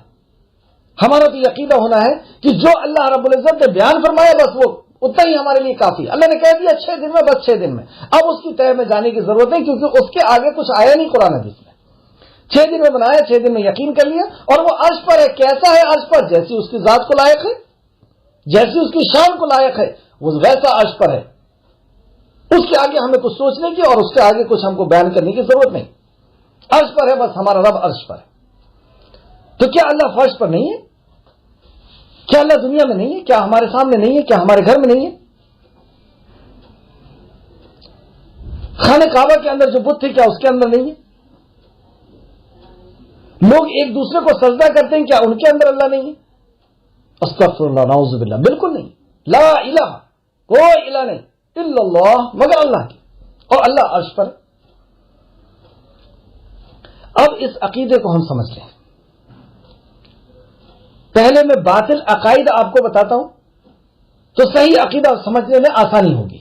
ہمارا تو یہ عقیدہ ہونا ہے کہ جو اللہ رب العزت نے بیان فرمایا بس وہ اتنا ہی ہمارے لیے کافی. اللہ نے کہہ دیا 6 دن میں، بس 6 دن میں. اب اس کی تہ میں جانے کی ضرورت نہیں، کیونکہ اس کے آگے کچھ آیا نہیں قرآن حدیث میں. 6 دن میں بنایا، 6 دن میں یقین کر لیا. اور وہ عرش پر ہے. کیسا ہے عرش پر؟ جیسی اس کی ذات کو لائق ہے، جیسی اس کی شان کو لائق ہے، وہ ویسا عرش پر ہے. اس کے آگے ہمیں کچھ سوچنے کی اور اس کے آگے کچھ ہم کو بیان کرنے کی ضرورت نہیں. عرش پر ہے، بس ہمارا رب عرش پر ہے. تو کیا اللہ فرش پر نہیں ہے؟ کیا اللہ دنیا میں نہیں ہے؟ کیا ہمارے سامنے نہیں ہے؟ کیا ہمارے گھر میں نہیں ہے؟ خانہ کعبہ کے اندر جو بت تھے کیا اس کے اندر نہیں ہے؟ لوگ ایک دوسرے کو سجدہ کرتے ہیں، کیا ان کے اندر اللہ نہیں ہے؟ استغفر اللہ، نعوذ باللہ، بالکل نہیں. لا الہ، کوئی الہ نہیں الا اللہ، مگر اللہ کی، اور اللہ عرش پر. اب اس عقیدے کو ہم سمجھ لیں. پہلے میں باطل عقائد آپ کو بتاتا ہوں تو صحیح عقیدہ سمجھنے میں آسانی ہوگی.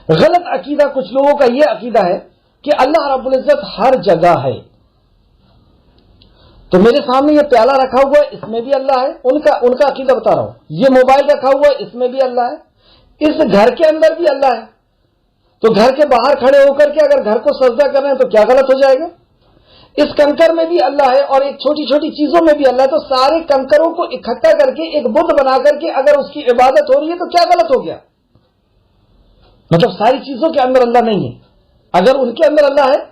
غلط عقیدہ کچھ لوگوں کا یہ عقیدہ ہے کہ اللہ رب العزت ہر جگہ ہے. تو میرے سامنے یہ پیالہ رکھا ہوا ہے، اس میں بھی اللہ ہے. ان کا عقیدہ بتا رہا ہوں. یہ موبائل رکھا ہوا ہے، اس میں بھی اللہ ہے. اس گھر کے اندر بھی اللہ ہے. تو گھر کے باہر کھڑے ہو کر کے اگر گھر کو سجدہ کر رہے ہیں تو کیا غلط ہو جائے گا؟ اس کنکر میں بھی اللہ ہے اور ایک چھوٹی چھوٹی چیزوں میں بھی اللہ ہے. تو سارے کنکروں کو اکٹھا کر کے ایک بت بنا کر کے اگر اس کی عبادت ہو رہی ہے تو کیا غلط ہو گیا؟ مطلب ساری چیزوں کے اندر اللہ نہیں ہے. اگر ان کے اندر اللہ ہے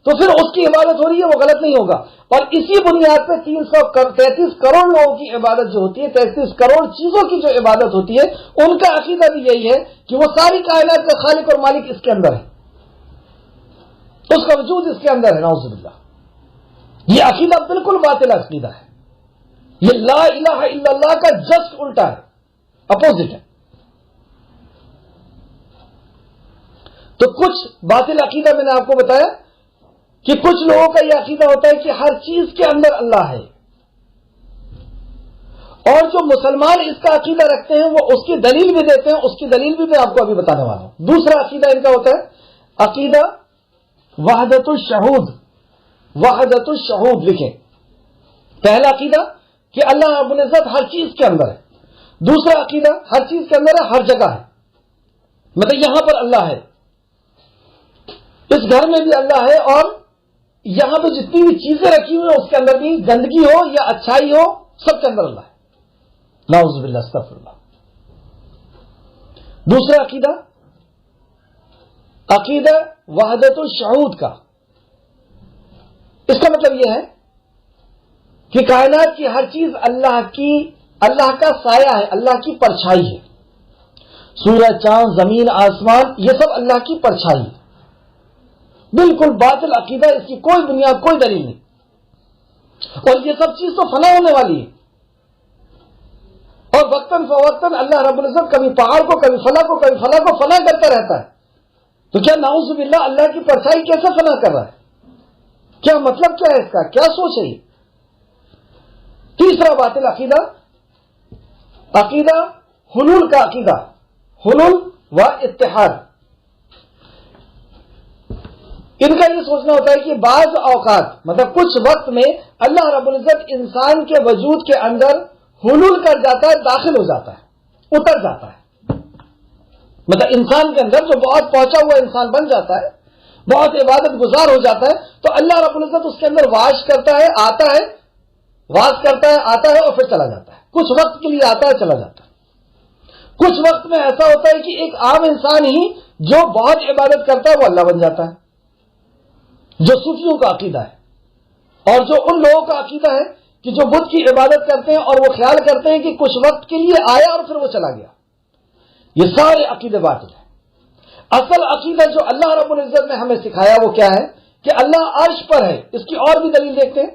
تو پھر اس کی عبادت ہو رہی ہے، وہ غلط نہیں ہوگا. اور اسی بنیاد پہ 333 کروڑ لوگوں کی عبادت جو ہوتی ہے، 33 کروڑ چیزوں کی جو عبادت ہوتی ہے، ان کا عقیدہ بھی یہی ہے کہ وہ ساری کائنات کا خالق اور مالک اس کے اندر ہے، اس کا وجود اس کے اندر ہے. نعوذ باللہ. یہ عقیدہ بالکل باطل عقیدہ ہے. یہ لا الہ الا اللہ کا جسٹ الٹا ہے، اپوزٹ ہے. تو کچھ باطل عقیدہ میں نے آپ کو بتایا کہ کچھ لوگوں کا یہ عقیدہ ہوتا ہے کہ ہر چیز کے اندر اللہ ہے. اور جو مسلمان اس کا عقیدہ رکھتے ہیں وہ اس کی دلیل بھی دیتے ہیں. اس کی دلیل بھی میں آپ کو ابھی بتانے والا ہوں. دوسرا عقیدہ ان کا ہوتا ہے عقیدہ وحدت الشہود. وحدت الشہود لکھیں، پہلا عقیدہ کہ اللہ رب العزت ہر چیز کے اندر ہے. دوسرا عقیدہ ہر چیز کے اندر ہے، ہر جگہ ہے. مطلب یہاں پر اللہ ہے، اس گھر میں بھی اللہ ہے، اور یہاں پہ جتنی بھی چیزیں رکھی ہوئی ہیں اس کے اندر بھی گندگی ہو یا اچھائی ہو، سب کے اندر اللہ ہے. نعوذ باللہ، استغفر اللہ. دوسرا عقیدہ عقیدہ وحدت الشہود کا. اس کا مطلب یہ ہے کہ کائنات کی ہر چیز اللہ کا سایہ ہے، اللہ کی پرچھائی ہے. سورج، چاند، زمین، آسمان، یہ سب اللہ کی پرچھائی ہے. بالکل باطل عقیدہ، اس کی کوئی بنیاد، کوئی دلیل نہیں. اور یہ سب چیز تو فنا ہونے والی ہے، اور وقتاً فوقتاً اللہ رب العزت کبھی پہاڑ کو، کبھی فلاں کو، کبھی فلاں کو فنا کرتا رہتا ہے. تو کیا نعوذ باللہ اللہ کی پرچھائی کیسے فنا کر رہا ہے؟ کیا مطلب کیا ہے اس کا؟ کیا سوچ ہے یہ؟ تیسرا باطل عقیدہ عقیدہ حلول کا عقیدہ، حلول و اتحاد. ان کا یہ سوچنا ہوتا ہے کہ بعض اوقات، مطلب کچھ وقت میں اللہ رب العزت انسان کے وجود کے اندر حلول کر جاتا ہے، داخل ہو جاتا ہے، اتر جاتا ہے. مطلب انسان کے اندر جو بہت پہنچا ہوا انسان بن جاتا ہے، بہت عبادت گزار ہو جاتا ہے، تو اللہ رب العزت اس کے اندر واش کرتا ہے، آتا ہے، واس کرتا ہے، آتا ہے، اور پھر چلا جاتا ہے. کچھ وقت کے لیے آتا ہے، چلا جاتا ہے. کچھ وقت میں ایسا ہوتا ہے کہ ایک عام انسان ہی جو بہت عبادت کرتا ہے وہ اللہ بن جاتا ہے، جو صوفیوں کا عقیدہ ہے. اور جو ان لوگوں کا عقیدہ ہے کہ جو بت کی عبادت کرتے ہیں اور وہ خیال کرتے ہیں کہ کچھ وقت کے لیے آیا اور پھر وہ چلا گیا، یہ سارے عقیدے باطل ہیں. اصل عقیدہ جو اللہ رب العزت نے ہمیں سکھایا وہ کیا ہے کہ اللہ عرش پر ہے. اس کی اور بھی دلیل دیکھتے ہیں.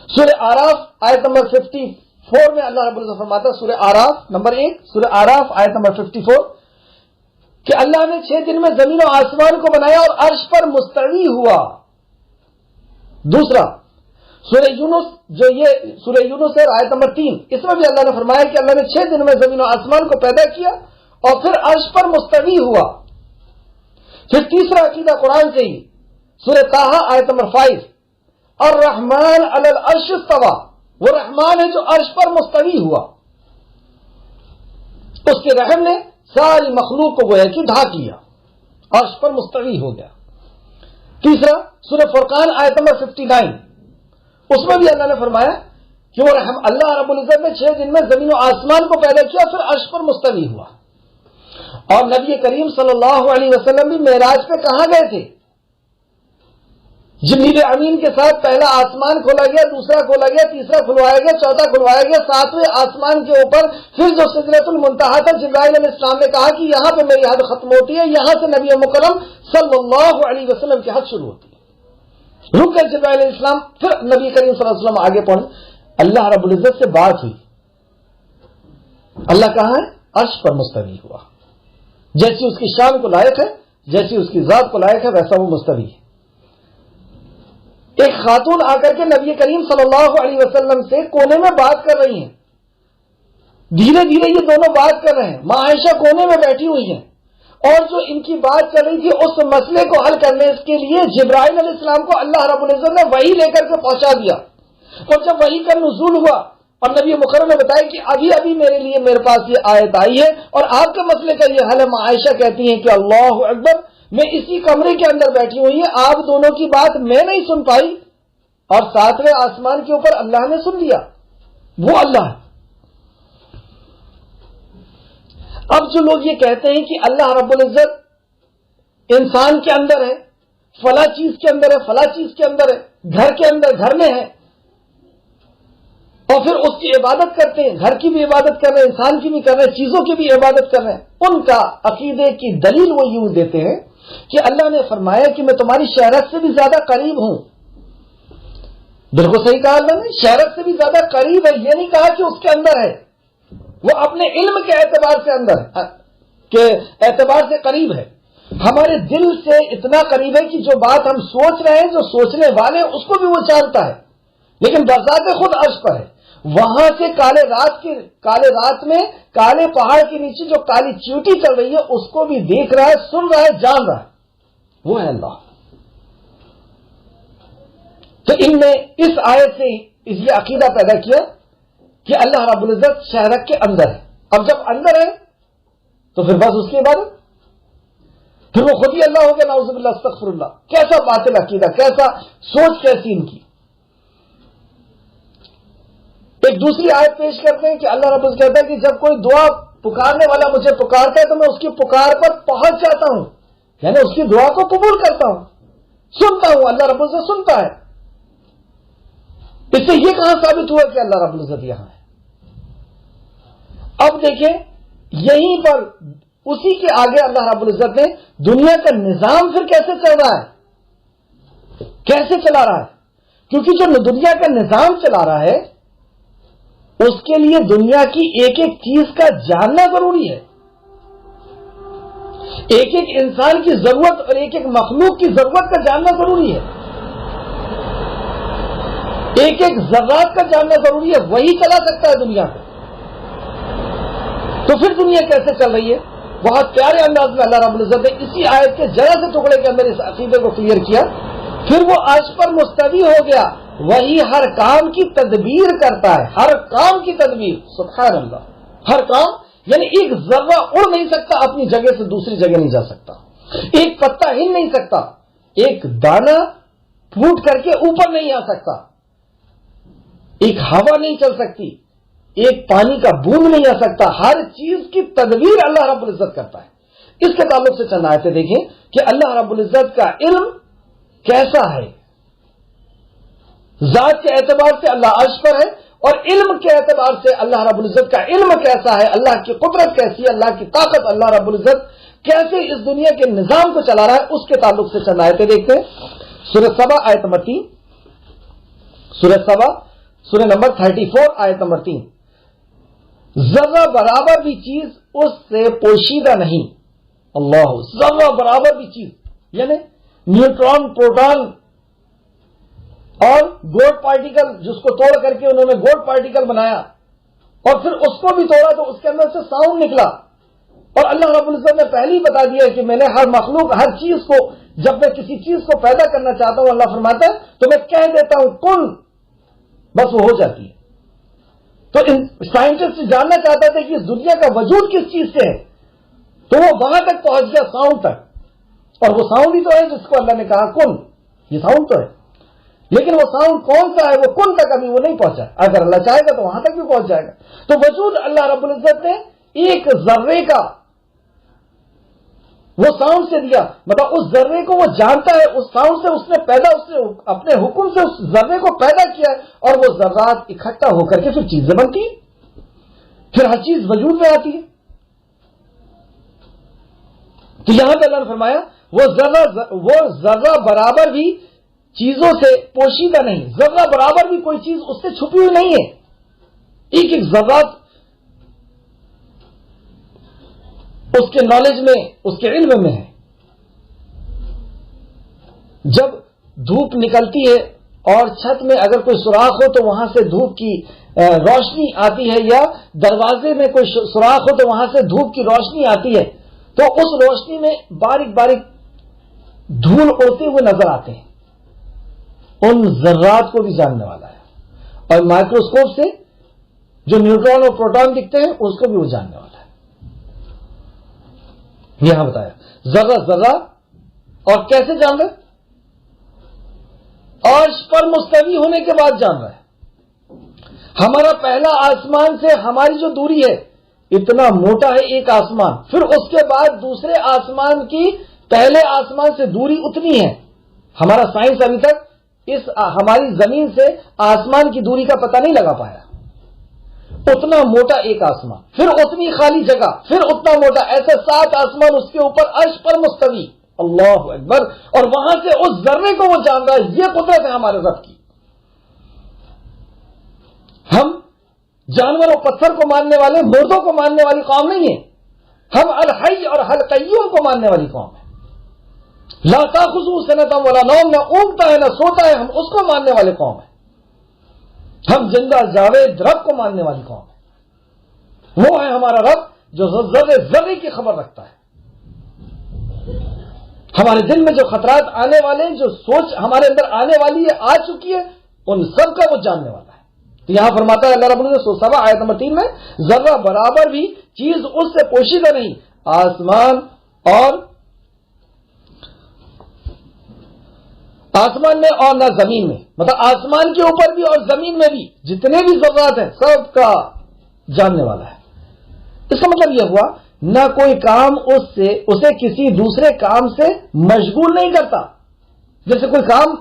سورہ آراف آیت نمبر 54 میں اللہ رب العزت فرماتا ہے، سورہ آراف نمبر 1، سورہ آراف آیت نمبر 54، کہ اللہ نے 6 دن میں زمین و آسمان کو بنایا اور عرش پر مستوی ہوا. دوسرا سورہ یونس، جو یہ سورہ یونس ہے آیت نمبر 3، اس میں بھی اللہ نے فرمایا کہ اللہ نے 6 دن میں زمین و آسمان کو پیدا کیا اور پھر عرش پر مستوی ہوا. پھر تیسرا عقیدہ قرآن سے ہی، سورہ طٰہٰ آیت نمبر 5، الرحمن علی العرش استویٰ، وہ رحمان ہے جو عرش پر مستوی ہوا. اس کے رحم نے ساری مخلوق کو گویا کہ ڈھانپ لیا، عرش پر مستوی ہو گیا. تیسرا سورہ فرقان آیت نمبر 59، اس میں بھی اللہ نے فرمایا کہ وہ اللہ رب العزت نے 6 دن میں زمین و آسمان کو پیدا کیا، پھر عرش پر مستوی ہوا. اور نبی کریم صلی اللہ علیہ وسلم بھی معراج پہ کہاں گئے تھے؟ جبریل امین کے ساتھ پہلا آسمان کھولا گیا، دوسرا کھولا گیا، تیسرا کھلوایا گیا، چوتھا کھلوایا گیا، 7ویں آسمان کے اوپر پھر جو سدرۃ المنتہا تھا، جبرائیل علیہ السلام نے کہا کہ یہاں پہ میری حد ختم ہوتی ہے، یہاں سے نبی مکرم صلی اللہ علیہ وسلم کی حد شروع ہوتی ہے. رک گئے جبرائیل علیہ السلام، پھر نبی کریم صلی اللہ علیہ وسلم آگے پڑھے. اللہ رب العزت سے بات ہوئی، اللہ کہاں ہے؟ عرش پر مستوی ہوا. جیسی اس کی شان کو لائق ہے، جیسی اس کی ذات کو لائق ہے، ویسا وہ مستوی ہے. ایک خاتون آ کر کے نبی کریم صلی اللہ علیہ وسلم سے کونے میں بات کر رہی ہیں. دھیرے دھیرے یہ دونوں بات کر رہے ہیں. ماں عائشہ کونے میں بیٹھی ہوئی ہیں، اور جو ان کی بات چل رہی تھی اس مسئلے کو حل کرنے کے لیے جبرائیل علیہ السلام کو اللہ رب العزت نے وحی لے کر کے پہنچا دیا. اور جب وحی کا نزول ہوا اور نبی مکرم نے بتایا کہ ابھی ابھی میرے پاس یہ آیت آئی ہے اور آپ کے مسئلے کا یہ حل ہے، ماں عائشہ کہتی ہیں کہ اللہ اکبر، میں اسی کمرے کے اندر بیٹھی ہوئی ہیں، آپ دونوں کی بات میں نہیں سن پائی اور 7ویں آسمان کے اوپر اللہ نے سن لیا. وہ اللہ ہے. اب جو لوگ یہ کہتے ہیں کہ اللہ رب العزت انسان کے اندر ہے، فلاں چیز کے اندر ہے، فلاں چیز کے اندر ہے، گھر کے اندر گھر میں ہے، اور پھر اس کی عبادت کرتے ہیں، گھر کی بھی عبادت کر رہے ہیں، انسان کی بھی کر رہے ہیں، چیزوں کی بھی عبادت کر رہے ہیں، ان کا عقیدے کی دلیل وہ یوں دیتے ہیں کہ اللہ نے فرمایا کہ میں تمہاری شہرت سے بھی زیادہ قریب ہوں. بالکل صحیح کہا اللہ نے، شہرت سے بھی زیادہ قریب ہے. یہ نہیں کہا کہ اس کے اندر ہے، وہ اپنے علم کے اعتبار سے اندر ہے، کہ اعتبار سے قریب ہے. ہمارے دل سے اتنا قریب ہے کہ جو بات ہم سوچ رہے ہیں، جو سوچنے والے ہیں، اس کو بھی وہ جانتا ہے، لیکن بذات خود عرش پر ہے. وہاں سے کالے رات میں کالے پہاڑ کے نیچے جو کالی چیوٹی چل رہی ہے اس کو بھی دیکھ رہا ہے، سن رہا ہے، جان رہا ہے. وہ ہے اللہ. تو ان میں اس آیت سے یہ عقیدہ پیدا کیا کہ اللہ رب العزت شہرک کے اندر ہے. اب جب اندر ہے تو پھر بس اس کی عبادت، پھر وہ خود ہی اللہ ہو گیا. نعوذ باللہ، استغفر اللہ. کیسا باطل عقیدہ، کیسا سوچ کیسی ان کی. ایک دوسری آیت پیش کرتے ہیں کہ اللہ رب العزت کہتا ہے کہ جب کوئی دعا پکارنے والا مجھے پکارتا ہے تو میں اس کی پکار پر پہنچ جاتا ہوں، یعنی اس کی دعا کو قبول کرتا ہوں، سنتا ہوں. اللہ رب العزت سنتا ہے. اس سے یہ کہاں ثابت ہوا کہ اللہ رب العزت یہاں ہے؟ اب دیکھیں یہیں پر اسی کے آگے اللہ رب العزت نے دنیا کا نظام پھر کیسے چل رہا ہے، کیسے چلا رہا ہے. کیونکہ جو دنیا کا نظام چلا رہا ہے اس کے لیے دنیا کی ایک ایک چیز کا جاننا ضروری ہے. ایک ایک انسان کی ضرورت اور ایک ایک مخلوق کی ضرورت کا جاننا ضروری ہے. ایک ایک ذرات کا جاننا ضروری ہے. وہی چلا سکتا ہے دنیا کو. تو پھر دنیا کیسے چل رہی ہے؟ بہت پیارے انداز میں اللہ رب العزت نے اسی آیت کے ذرا سے ٹکڑے کے اندر اس عقیدے کو کلیئر کیا. پھر وہ عرش پر مستوی ہو گیا، وہی ہر کام کی تدبیر کرتا ہے. ہر کام کی تدبیر، سبحان اللہ. ہر کام یعنی ایک ذرہ اڑ نہیں سکتا، اپنی جگہ سے دوسری جگہ نہیں جا سکتا. ایک پتا ہل نہیں سکتا، ایک دانہ پھوٹ کر کے اوپر نہیں آ سکتا، ایک ہوا نہیں چل سکتی، ایک پانی کا بوند نہیں آ سکتا. ہر چیز کی تدبیر اللہ رب العزت کرتا ہے. اس کے تعلق سے چند آیتیں دیکھیں کہ اللہ رب العزت کا علم کیسا ہے. ذات کے اعتبار سے اللہ عرش پر ہے، اور علم کے اعتبار سے اللہ رب العزت کا علم کیسا ہے، اللہ کی قدرت کیسی ہے، اللہ کی طاقت، اللہ رب العزت کیسے اس دنیا کے نظام کو چلا رہا ہے. اس کے تعلق سے چند آیتیں دیکھتے ہیں. سورہ سبا آیت نمبر 3، سورہ سبا سورہ نمبر 34 آیت نمبر 3. ذرہ برابر بھی چیز اس سے پوشیدہ نہیں. اللہ، ذرہ برابر بھی چیز یعنی نیوٹران، پروٹون اور گوڈ پارٹیکل، جس کو توڑ کر کے انہوں نے گوڈ پارٹیکل بنایا اور پھر اس کو بھی توڑا تو اس کے اندر سے ساؤنڈ نکلا. اور اللہ رب العزت نے پہلے ہی بتا دیا کہ میں نے ہر مخلوق، ہر چیز کو، جب میں کسی چیز کو پیدا کرنا چاہتا ہوں اللہ فرماتا ہے تو میں کہہ دیتا ہوں کن، بس وہ ہو جاتی ہے. تو سائنٹسٹ جاننا چاہتا تھا کہ اس دنیا کا وجود کس چیز سے ہے، تو وہ وہاں تک پہنچ گیا، ساؤنڈ تک. اور وہ ساؤنڈ ہی تو ہے جس کو اللہ نے کہا کن. یہ ساؤنڈ تو ہے، لیکن وہ ساؤنڈ کون سا ہے، وہ کن تک ابھی وہ نہیں پہنچا. اگر اللہ چاہے گا تو وہاں تک بھی پہنچ جائے گا. تو وجود اللہ رب العزت نے ایک ذرے کا وہ ساؤنڈ سے دیا، مطلب اس ذرے کو وہ جانتا ہے، اس ساؤنڈ سے اس نے پیدا، اس نے اپنے حکم سے اس ذرے کو پیدا کیا ہے، اور وہ ذرات اکٹھا ہو کر کے پھر چیزیں بنتی ہیں، پھر ہر چیز وجود میں آتی ہے. تو یہاں پہ اللہ نے فرمایا وہ ذرہ برابر بھی چیزوں سے پوشیدہ نہیں. ذرہ برابر بھی کوئی چیز اس سے چھپی ہوئی نہیں ہے. ایک ایک ذرات اس کے نالج میں، اس کے علم میں ہے. جب دھوپ نکلتی ہے اور چھت میں اگر کوئی سوراخ ہو تو وہاں سے دھوپ کی روشنی آتی ہے، یا دروازے میں کوئی سوراخ ہو تو وہاں سے دھوپ کی روشنی آتی ہے، تو اس روشنی میں باریک باریک دھول اڑتے ہوئے نظر آتے ہیں. ان ذرات کو بھی جاننے والا ہے، اور مائکروسکوپ سے جو نیوٹران اور پروٹون دکھتے ہیں اس کو بھی وہ جاننے والا ہے. یہاں بتایا ذرہ ذرہ. اور کیسے جان رہے؟ عرش پر مستوی ہونے کے بعد جان رہا ہے. ہمارا پہلا آسمان سے ہماری جو دوری ہے اتنا موٹا ہے ایک آسمان، پھر اس کے بعد دوسرے آسمان کی پہلے آسمان سے دوری اتنی ہے. ہمارا سائنس ابھی تک اس ہماری زمین سے آسمان کی دوری کا پتہ نہیں لگا پایا. اتنا موٹا ایک آسمان، پھر اتنی خالی جگہ، پھر اتنا موٹا، ایسے 7 آسمان، اس کے اوپر عرش پر مستوی. اللہ اکبر. اور وہاں سے اس ذرے کو وہ جان رہا ہے. یہ قدرت ہے ہمارے رب کی. ہم جانوروں، پتھر کو ماننے والے، مردوں کو ماننے والی قوم نہیں ہے. ہم الحی اور القیوم کو ماننے والی قوم ہے. لا تاخذہ سنۃ ولا نوم، نہ اونگتا ہے نہ سوتا ہے، ہم اس کو ماننے والے قوم ہیں. ہم زندہ جاوید رب کو ماننے والی قوم ہے. وہ ہے ہمارا رب جو ذرے ذرے کی خبر رکھتا ہے. ہمارے دل میں جو خطرات آنے والے ہیں، جو سوچ ہمارے اندر آنے والی ہے، آ چکی ہے، ان سب کا وہ جاننے والا ہے. تو یہاں فرماتا ہے اللہ رب العزت سورہ سبا آیت نمبر 3 میں، ذرہ برابر بھی چیز اس سے پوشیدہ نہیں آسمان میں اور نہ زمین میں، مطلب آسمان کے اوپر بھی اور زمین میں بھی جتنے بھی ذرات ہیں سب کا جاننے والا ہے۔ اس کا مطلب یہ ہوا نہ کوئی کام اسے کسی دوسرے کام سے مشغول نہیں کرتا۔ جیسے کوئی کام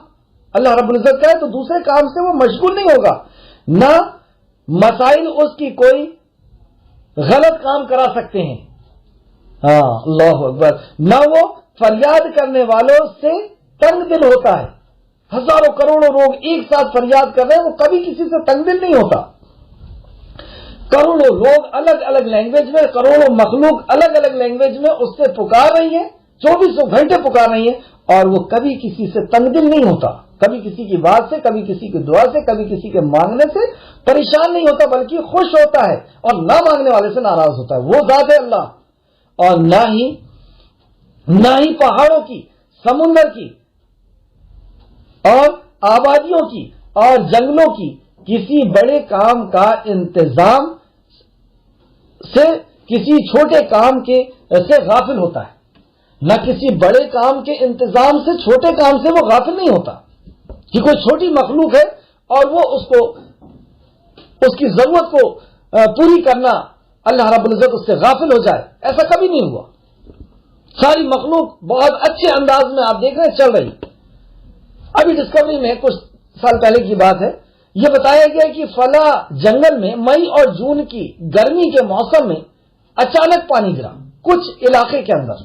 اللہ رب العزت کا ہے تو دوسرے کام سے وہ مشغول نہیں ہوگا، نہ مسائل اس کی کوئی غلط کام کرا سکتے ہیں، ہاں اللہ اکبر، نہ وہ فریاد کرنے والوں سے تنگ دل ہوتا ہے۔ ہزاروں کروڑوں لوگ ایک ساتھ فریاد کر رہے ہیں، وہ کبھی کسی سے تنگ دل نہیں ہوتا۔ کروڑوں لوگ الگ الگ لینگویج میں، کروڑوں مخلوق الگ الگ لینگویج میں اس سے پکار رہی ہے، 24 گھنٹے پکار رہی ہے، اور وہ کبھی کسی سے تنگ دل نہیں ہوتا، کبھی کسی کی بات سے، کبھی کسی کی دعا سے، کبھی کسی کے مانگنے سے پریشان نہیں ہوتا، بلکہ خوش ہوتا ہے اور نہ مانگنے والے سے ناراض ہوتا ہے۔ وہ ذات ہے اللہ، اور نہ ہی پہاڑوں کی، سمندر کی اور آبادیوں کی اور جنگلوں کی کسی بڑے کام کا انتظام سے کسی چھوٹے کام سے غافل ہوتا ہے، نہ کسی بڑے کام کے انتظام سے چھوٹے کام سے وہ غافل نہیں ہوتا کہ کوئی چھوٹی مخلوق ہے اور وہ اس کی ضرورت کو پوری کرنا اللہ رب العزت اس سے غافل ہو جائے، ایسا کبھی نہیں ہوا۔ ساری مخلوق بہت اچھے انداز میں آپ دیکھ رہے ہیں چل رہی۔ ابھی ڈسکوری میں کچھ سال پہلے کی بات ہے، یہ بتایا گیا کہ فلاں جنگل میں مئی اور جون کی گرمی کے موسم میں اچانک پانی گرا کچھ علاقے کے اندر۔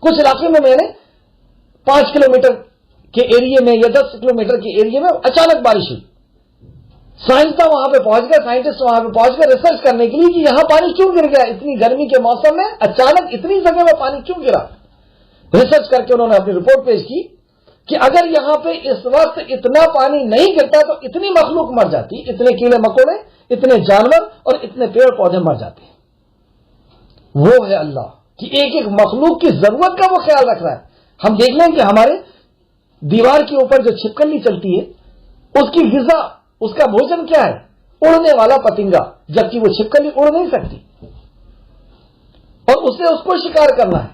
کچھ علاقے میں 5 کلومیٹر کے ایریے میں یا 10 کلومیٹر کے ایریے میں اچانک بارش ہوئی۔ سائنسداں وہاں پہ پہنچ گئے، سائنٹسٹ وہاں پہ پہنچ گئے ریسرچ کرنے کے لیے کہ یہاں پانی کیوں گر گیا، اتنی گرمی کے موسم میں اچانک اتنی جگہ میں پانی کیوں گرا۔ ریسرچ کر کے انہوں نے اپنی رپورٹ پیش کی کہ اگر یہاں پہ اس وقت اتنا پانی نہیں گرتا تو اتنی مخلوق مر جاتی، اتنے کیڑے مکوڑے، اتنے جانور اور اتنے پیڑ پودے مر جاتے۔ وہ ہے اللہ کہ ایک ایک مخلوق کی ضرورت کا وہ خیال رکھ رہا ہے۔ ہم دیکھ لیں کہ ہمارے دیوار کے اوپر جو چھپکلی چلتی ہے اس کی غذا، اس کا بھوجن کیا ہے؟ اڑنے والا پتنگا، جبکہ وہ چھپکلی اڑ نہیں سکتی اور اسے اس کو شکار کرنا ہے۔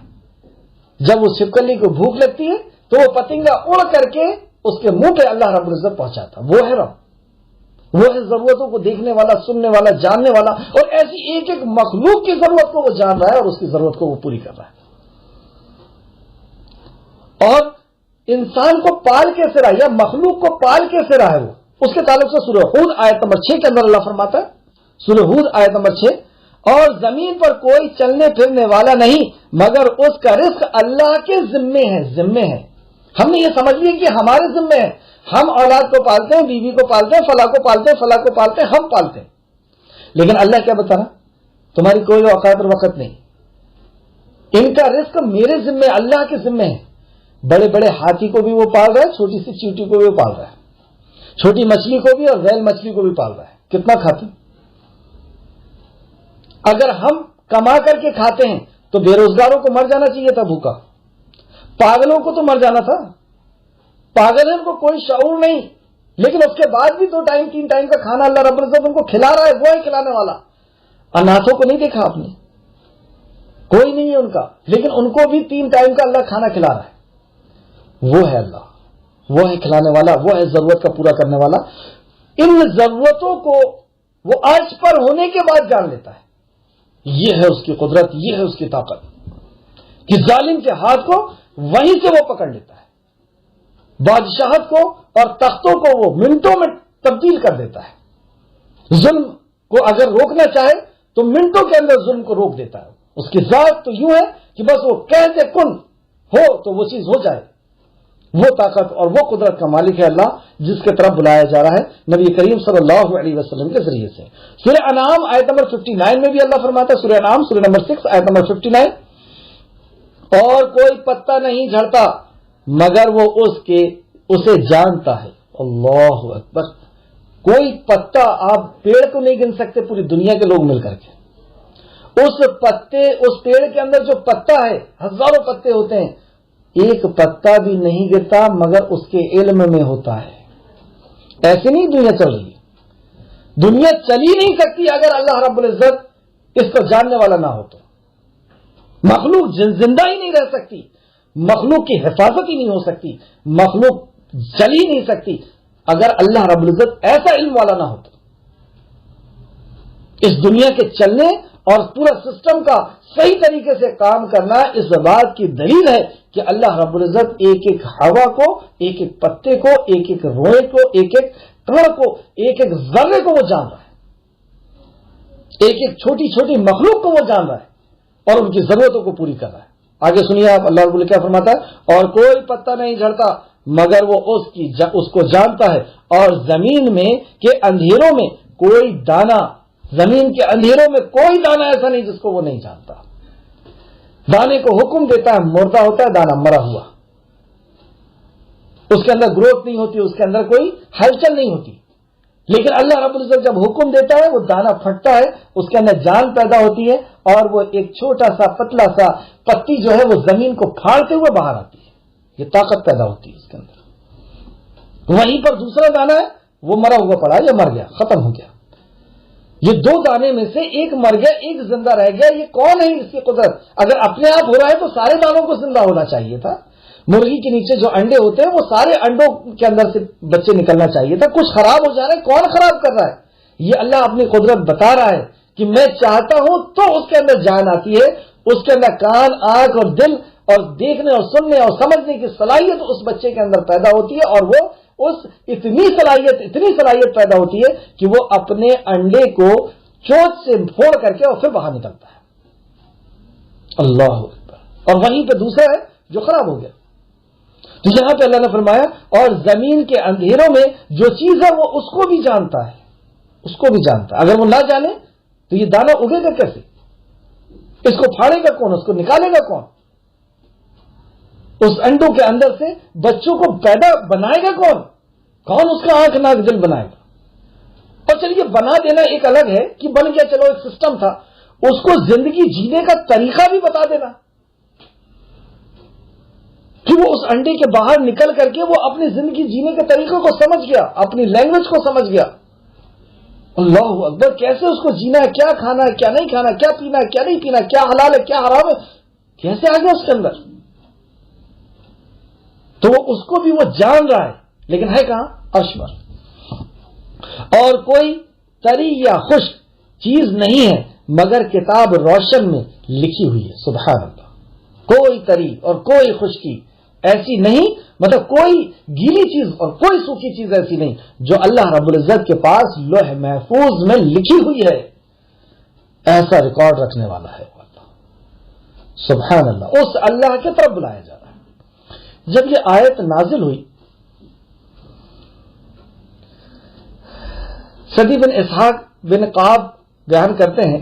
جب اس چھپکلی کو بھوک لگتی ہے تو وہ پتنگا اڑ کر کے اس کے منہ پہ اللہ رب العزت پہنچاتا۔ وہ ہے رب، وہ ہے ضرورتوں کو دیکھنے والا، سننے والا، جاننے والا، اور ایسی ایک ایک مخلوق کی ضرورت کو وہ جان رہا ہے اور اس کی ضرورت کو وہ پوری کر رہا ہے۔ اور انسان کو پال کیسے رہا ہے یا مخلوق کو پال کیسے رہا ہے وہ، اس کے تعلق سے سورہ ہود آیت نمبر 6 کے اندر اللہ فرماتا ہے، سورہ ہود آیت نمبر 6، اور زمین پر کوئی چلنے پھرنے والا نہیں مگر اس کا رزق اللہ کے ذمے ہے۔ ذمے ہے، ہم نے یہ سمجھ لیا کہ ہمارے ذمے ہے، ہم اولاد کو پالتے ہیں، بیوی کو پالتے ہیں، فلاں کو پالتے ہیں، فلاں کو پالتے ہیں، ہم پالتے ہیں، لیکن اللہ کیا بتا رہا؟ تمہاری کوئی اوقات اور وقت نہیں، ان کا رزق میرے ذمے، اللہ کے ذمے ہے۔ بڑے بڑے ہاتھی کو بھی وہ پال رہا ہے، چھوٹی سی چیوٹی کو بھی وہ پال رہا ہے، چھوٹی مچھلی کو بھی اور ویل مچھلی کو بھی پال رہا ہے۔ کتنا کھاتے ہیں؟ اگر ہم کما کر کے کھاتے ہیں تو بے روزگاروں کو مر جانا چاہیے تھا بھوکا، پاگلوں کو تو مر جانا تھا۔ پاگل ہے، ان کو کوئی شعور نہیں، لیکن اس کے بعد بھی 2 ٹائم 3 ٹائم کا کھانا اللہ رب العزت ان کو کھلا رہا ہے، وہ ہے کھلانے والا۔ اناتھوں کو نہیں دیکھا آپ نے؟ کوئی نہیں ہے ان کا، لیکن ان کو بھی 3 ٹائم کا اللہ کھانا کھلا رہا ہے۔ وہ ہے اللہ، وہ ہے کھلانے والا، وہ ہے ضرورت کا پورا کرنے والا۔ ان ضرورتوں کو وہ آج پر ہونے کے بعد جان لیتا ہے۔ یہ ہے اس کی قدرت، یہ ہے اس کی طاقت کہ ظالم کے ہاتھ کو وہیں سے وہ پکڑ لیتا ہے، بادشاہت کو اور تختوں کو وہ منٹوں میں تبدیل کر دیتا ہے۔ ظلم کو اگر روکنا چاہے تو منٹوں کے اندر ظلم کو روک دیتا ہے۔ اس کی ذات تو یوں ہے کہ بس وہ کہتے کن ہو تو وہ چیز ہو جائے۔ وہ طاقت اور وہ قدرت کا مالک ہے اللہ، جس کے طرف بلایا جا رہا ہے نبی کریم صلی اللہ علیہ وسلم کے ذریعے سے۔ سورہ انعام آیت نمبر 59 میں بھی اللہ فرماتا ہے، سورہ انعام سورہ نمبر 6 آیت نمبر 59، اور کوئی پتا نہیں جھڑتا مگر وہ اسے جانتا ہے۔ اللہ اکبر! کوئی پتا، آپ پیڑ کو نہیں گن سکتے پوری دنیا کے لوگ مل کر کے، اس پیڑ کے اندر جو پتا ہے، ہزاروں پتے ہوتے ہیں، ایک پتا بھی نہیں گرتا مگر اس کے علم میں ہوتا ہے۔ ایسے نہیں دنیا چل رہی، دنیا چل ہی نہیں سکتی اگر اللہ رب العزت اس کو جاننے والا نہ ہو تو. مخلوق زندہ ہی نہیں رہ سکتی, مخلوق کی حفاظت ہی نہیں ہو سکتی, مخلوق چل ہی نہیں سکتی اگر اللہ رب العزت ایسا علم والا نہ ہو تو. اس دنیا کے چلنے اور پورا سسٹم کا صحیح طریقے سے کام کرنا اس بات کی دلیل ہے کہ اللہ رب العزت ایک ایک ہوا کو, ایک ایک پتے کو, ایک ایک روئے کو, ایک ایک کڑ کو, ایک ایک ذرے کو وہ جان رہا ہے, ایک ایک چھوٹی چھوٹی مخلوق کو وہ جان رہا ہے اور ان کی ضرورتوں کو پوری کر رہا ہے. آگے سنیے آپ, اللہ رب العزت کیا فرماتا ہے, اور کوئی پتا نہیں جھڑتا مگر وہ اس کو جانتا ہے, اور زمین میں کے اندھیروں میں کوئی دانہ, زمین کے اندھیروں میں کوئی دانہ ایسا نہیں جس کو وہ نہیں جانتا. دانے کو حکم دیتا ہے, مردہ ہوتا ہے دانہ, مرا ہوا, اس کے اندر گروتھ نہیں ہوتی, اس کے اندر کوئی ہلچل نہیں ہوتی. لیکن اللہ رب العزت جب حکم دیتا ہے وہ دانہ پھٹتا ہے, اس کے اندر جان پیدا ہوتی ہے, اور وہ ایک چھوٹا سا پتلا سا پتی جو ہے وہ زمین کو پھاڑتے ہوئے باہر آتی ہے. یہ طاقت پیدا ہوتی ہے اس کے اندر. وہیں پر دوسرا دانہ ہے وہ مرا ہوا پڑا, یہ مر گیا, ختم ہو گیا. یہ دو دانے میں سے ایک مر گیا, ایک زندہ رہ گیا. یہ کون ہے, اس کی قدرت. اگر اپنے آپ ہو رہا ہے تو سارے دانوں کو زندہ ہونا چاہیے تھا. مرغی کے نیچے جو انڈے ہوتے ہیں وہ سارے انڈوں کے اندر سے بچے نکلنا چاہیے تھا. کچھ خراب ہو جا رہا ہے, کون خراب کر رہا ہے؟ یہ اللہ اپنی قدرت بتا رہا ہے کہ میں چاہتا ہوں تو اس کے اندر جان آتی ہے, اس کے اندر کان, آنکھ اور دل اور دیکھنے اور سننے اور سمجھنے کی صلاحیت اس بچے کے اندر پیدا ہوتی ہے, اور وہ اتنی صلاحیت پیدا ہوتی ہے کہ وہ اپنے انڈے کو چوچ سے پھوڑ کر کے اور پھر باہر نکلتا ہے. اللہ اکبر. اور وہیں پہ دوسرا ہے جو خراب ہو گیا. تو یہاں پہ اللہ نے فرمایا اور زمین کے اندھیروں میں جو چیز ہے وہ اس کو بھی جانتا ہے, اس کو بھی جانتا ہے. اگر وہ نہ جانے تو یہ دانہ اگے گا کیسے؟ اس کو پھاڑے گا کون, اس کو نکالے گا کون, اس انڈوں کے اندر سے بچوں کو پیدا بنائے گا کون, کون اس کا آنکھ ناک دل بنائے گا؟ اور چلیے بنا دینا ایک الگ ہے کہ بن گیا, چلو ایک سسٹم تھا, اس کو زندگی جینے کا طریقہ بھی بتا دینا کہ وہ اس انڈے کے باہر نکل کر کے وہ اپنی زندگی جینے کے طریقے کو سمجھ گیا, اپنی لینگویج کو سمجھ گیا. اللہ اکبر. کیسے اس کو جینا ہے, کیا کھانا ہے, کیا نہیں کھانا, کیا پینا ہے, کیا نہیں پینا, کیا حلال ہے, کیا حرام ہے, کیسے آ گیا اس کے اندر. تو وہ اس کو بھی وہ جان رہا ہے, لیکن ہے کہاں, عرش پر. اور کوئی طری یا خشک چیز نہیں ہے مگر کتاب روشن میں لکھی ہوئی ہے. سبحان اللہ. کوئی طری اور کوئی خشکی ایسی نہیں, مطلب کوئی گیلی چیز اور کوئی سوکھی چیز ایسی نہیں جو اللہ رب العزت کے پاس لوح محفوظ میں لکھی ہوئی ہے. ایسا ریکارڈ رکھنے والا ہے اللہ. سبحان اللہ. اس اللہ کی طرف بلایا جا رہا ہے. جب یہ آیت نازل ہوئی, سدی بن اسحاق بن قعب بیان کرتے ہیں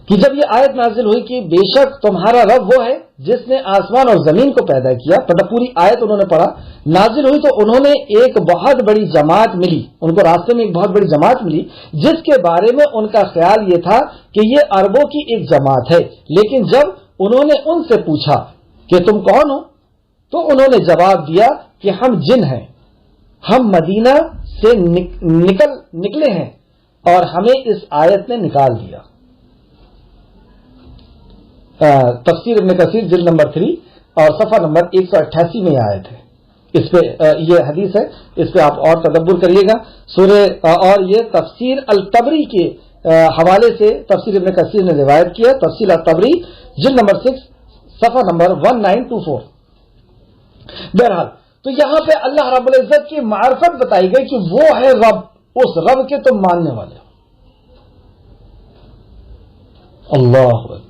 کہ جب یہ آیت نازل ہوئی کہ بے شک تمہارا رب وہ ہے جس نے آسمان اور زمین کو پیدا کیا, مطلب پوری آیت انہوں نے پڑھا, نازل ہوئی تو انہوں نے ایک بہت بڑی جماعت ملی, ان کو راستے میں ایک بہت بڑی جماعت ملی جس کے بارے میں ان کا خیال یہ تھا کہ یہ عربوں کی ایک جماعت ہے. لیکن جب انہوں نے ان سے پوچھا کہ تم کون ہو, تو انہوں نے جواب دیا کہ ہم جن ہیں, ہم مدینہ سے نکلے ہیں اور ہمیں اس آیت نے نکال دیا. تفسیر ابن کثیر جلد نمبر 3 اور صفحہ نمبر 188 میں یہ آیت ہے. اس پہ یہ حدیث ہے, اس پہ آپ اور تدبر کریے گا. سورہ اور یہ تفسیر الطبری کے حوالے سے تفسیر ابن کثیر نے روایت کیا, تفسیر الطبری جلد نمبر 6 صفحہ نمبر 1924. بہرحال تو یہاں پہ اللہ رب العزت کی معرفت بتائی گئی کہ وہ ہے رب, اس رب کے تم ماننے والے ہو. اللہ اکبر.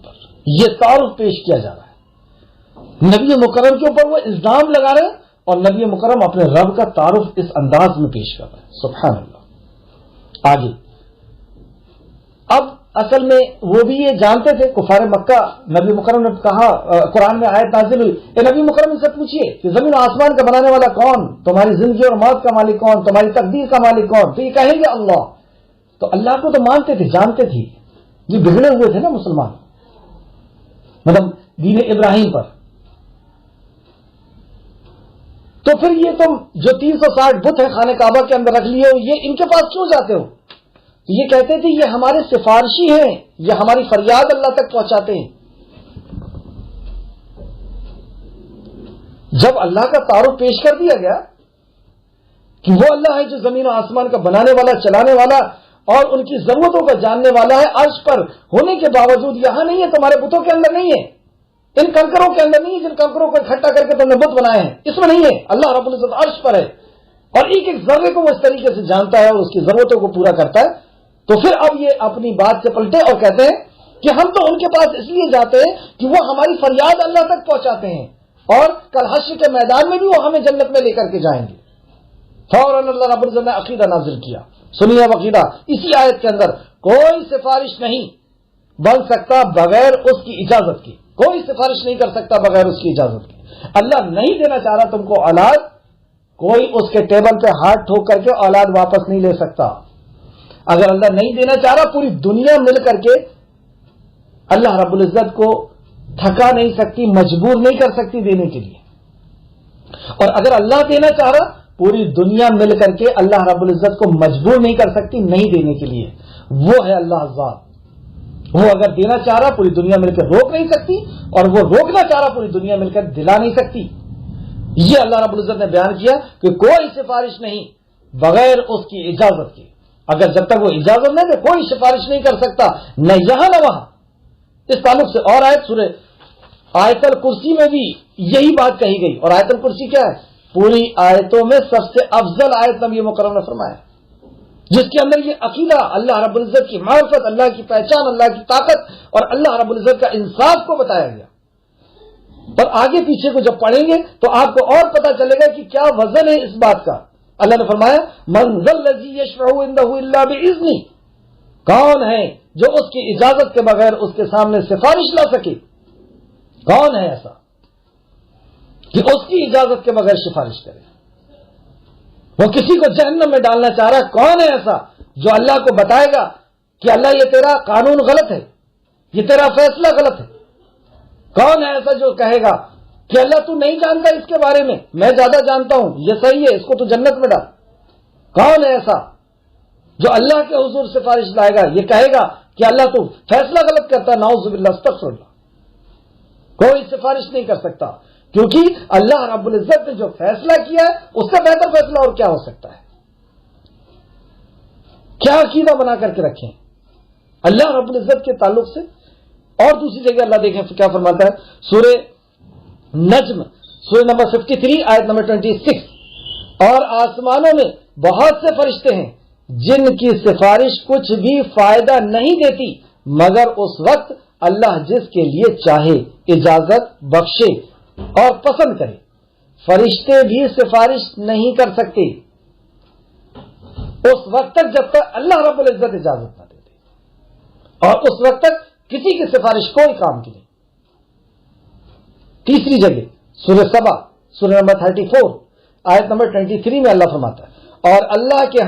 یہ تعارف پیش کیا جا رہا ہے نبی مکرم کے اوپر, وہ الزام لگا رہے ہیں اور نبی مکرم اپنے رب کا تعارف اس انداز میں پیش کر رہے ہیں. سبحان اللہ. آگے اب اصل میں وہ بھی یہ جانتے تھے کفار مکہ, نبی مکرم نے کہا, قرآن میں آیت نازل ہوئی, اے نبی مکرم ان سے پوچھیے کہ زمین و آسمان کا بنانے والا کون, تمہاری زندگی اور موت کا مالک کون, تمہاری تقدیر کا مالک کون؟ تو یہ کہیں گے اللہ. تو اللہ کو تو مانتے تھے, جانتے تھے, یہ بگڑے ہوئے تھے نا مسلمان, مطلب دین ابراہیم پر. تو پھر یہ تم جو 360 بت ہیں خانہ کعبہ کے اندر رکھ لیے ہو، یہ ان کے پاس کیوں جاتے ہو؟ یہ کہتے تھے یہ ہمارے سفارشی ہیں، یہ ہماری فریاد اللہ تک پہنچاتے ہیں۔ جب اللہ کا تعارف پیش کر دیا گیا کہ وہ اللہ ہے جو زمین و آسمان کا بنانے والا، چلانے والا اور ان کی ضرورتوں کا جاننے والا ہے، عرش پر ہونے کے باوجود یہاں نہیں ہے، تمہارے بتوں کے اندر نہیں ہے، ان کنکروں کے اندر نہیں ہے جن کنکروں کو اکٹھا کر کے تم نے بت بنائے ہیں، اس میں نہیں ہے۔ اللہ رب العزت عرش پر ہے اور ایک ایک ذرے کو وہ اس طریقے سے جانتا ہے اور اس کی ضرورتوں کو پورا کرتا ہے۔ تو پھر اب یہ اپنی بات سے پلٹے اور کہتے ہیں کہ ہم تو ان کے پاس اس لیے جاتے ہیں کہ وہ ہماری فریاد اللہ تک پہنچاتے ہیں اور کل حشر کے میدان میں بھی وہ ہمیں جنت میں لے کر کے جائیں گے۔ فوراً اللہ رب العزت نے عقیدہ نازل کیا، سنیے عقیدہ، اسی آیت کے اندر کوئی سفارش نہیں بن سکتا بغیر اس کی اجازت کی، کوئی سفارش نہیں کر سکتا بغیر اس کی اجازت کی۔ اللہ نہیں دینا چاہ رہا تم کو اولاد، کوئی اس کے ٹیبل پہ ہاتھ ٹھوک کر کے اولاد واپس نہیں لے سکتا۔ اگر اللہ نہیں دینا چاہ رہا، پوری دنیا مل کر کے اللہ رب العزت کو تھکا نہیں سکتی، مجبور نہیں کر سکتی دینے کے لیے۔ اور اگر اللہ دینا چاہ رہا، پوری دنیا مل کر کے اللہ رب العزت کو مجبور نہیں کر سکتی نہیں دینے کے لیے۔ وہ ہے اللہ ذات، وہ اگر دینا چاہ رہا پوری دنیا مل کر روک نہیں سکتی، اور وہ روکنا چاہ رہا پوری دنیا مل کر دلا نہیں سکتی۔ یہ اللہ رب العزت نے بیان کیا کہ کوئی سفارش نہیں بغیر اس کی اجازت کے۔ اگر جب تک وہ اجازت نہیں دے کوئی سفارش نہیں کر سکتا، نہ یہاں نہ وہاں۔ اس تعلق سے اور آیت سورہ آیت الکرسی میں بھی یہی بات کہی گئی، اور آیت الکرسی کیا ہے؟ پوری آیتوں میں سب سے افضل آیت نبی مکرم نے فرمایا، جس کے اندر یہ عقیدہ، اللہ رب العزت کی معرفت، اللہ کی پہچان، اللہ کی طاقت اور اللہ رب العزت کا انصاف کو بتایا گیا۔ اور آگے پیچھے کو جب پڑھیں گے تو آپ کو اور پتا چلے گا کہ کیا وزن ہے اس بات کا۔ اللہ نے فرمایا من ذا الذی یشفع عنده الا باذنہ، کون ہے جو اس کی اجازت کے بغیر اس کے سامنے سفارش لا سکے؟ کون ہے ایسا کہ اس کی اجازت کے بغیر سفارش کرے؟ وہ کسی کو جہنم میں ڈالنا چاہ رہا ہے، کون ہے ایسا جو اللہ کو بتائے گا کہ اللہ یہ تیرا قانون غلط ہے، یہ تیرا فیصلہ غلط ہے؟ کون ہے ایسا جو کہے گا کہ اللہ تو نہیں جانتا اس کے بارے میں زیادہ جانتا ہوں، یہ صحیح ہے، اس کو تو جنت میں ڈال؟ کون ہے ایسا جو اللہ کے حضور سفارش لائے گا، یہ کہے گا کہ اللہ تو فیصلہ غلط کرتا ہے، نعوذ باللہ استغفر اللہ؟ کوئی سفارش نہیں کر سکتا، کیونکہ اللہ رب العزت نے جو فیصلہ کیا ہے اس سے بہتر فیصلہ اور کیا ہو سکتا ہے؟ کیا عقیدہ بنا کر کے رکھیں اللہ رب العزت کے تعلق سے۔ اور دوسری جگہ اللہ دیکھیں کیا فرماتا ہے، سورہ نجم سورہ نمبر 53 آیت نمبر 26، اور آسمانوں میں بہت سے فرشتے ہیں جن کی سفارش کچھ بھی فائدہ نہیں دیتی مگر اس وقت اللہ جس کے لیے چاہے اجازت بخشے اور پسند کرے۔ فرشتے بھی سفارش نہیں کر سکتے اس وقت تک جب تک اللہ رب العزت اجازت نہ دے دے، اور اس وقت تک کسی کی سفارش کوئی کام کی نہیں۔ تیسری جگہ سورہ سبا سورہ نمبر 34 آیت نمبر 23 میں اللہ فرماتا ہے اور اللہ کے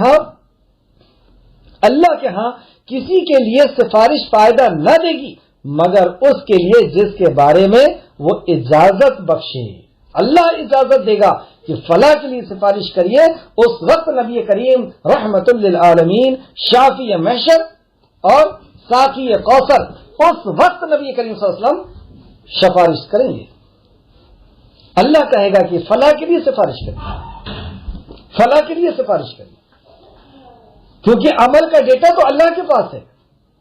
ہاں کسی کے لیے سفارش فائدہ نہ دے گی مگر اس کے لیے جس کے بارے میں وہ اجازت بخشے۔ اللہ اجازت دے گا کہ فلاں کے لیے سفارش کریے، اس وقت نبی کریم رحمت للعالمین شافی محشر اور ساقی کوثر، اس وقت نبی کریم صلی اللہ علیہ وسلم سفارش کریں گے۔ اللہ کہے گا کہ فلاں کے لیے سفارش کریے، فلاں کے لیے سفارش کریے، کیونکہ عمل کا ڈیٹا تو اللہ کے پاس ہے،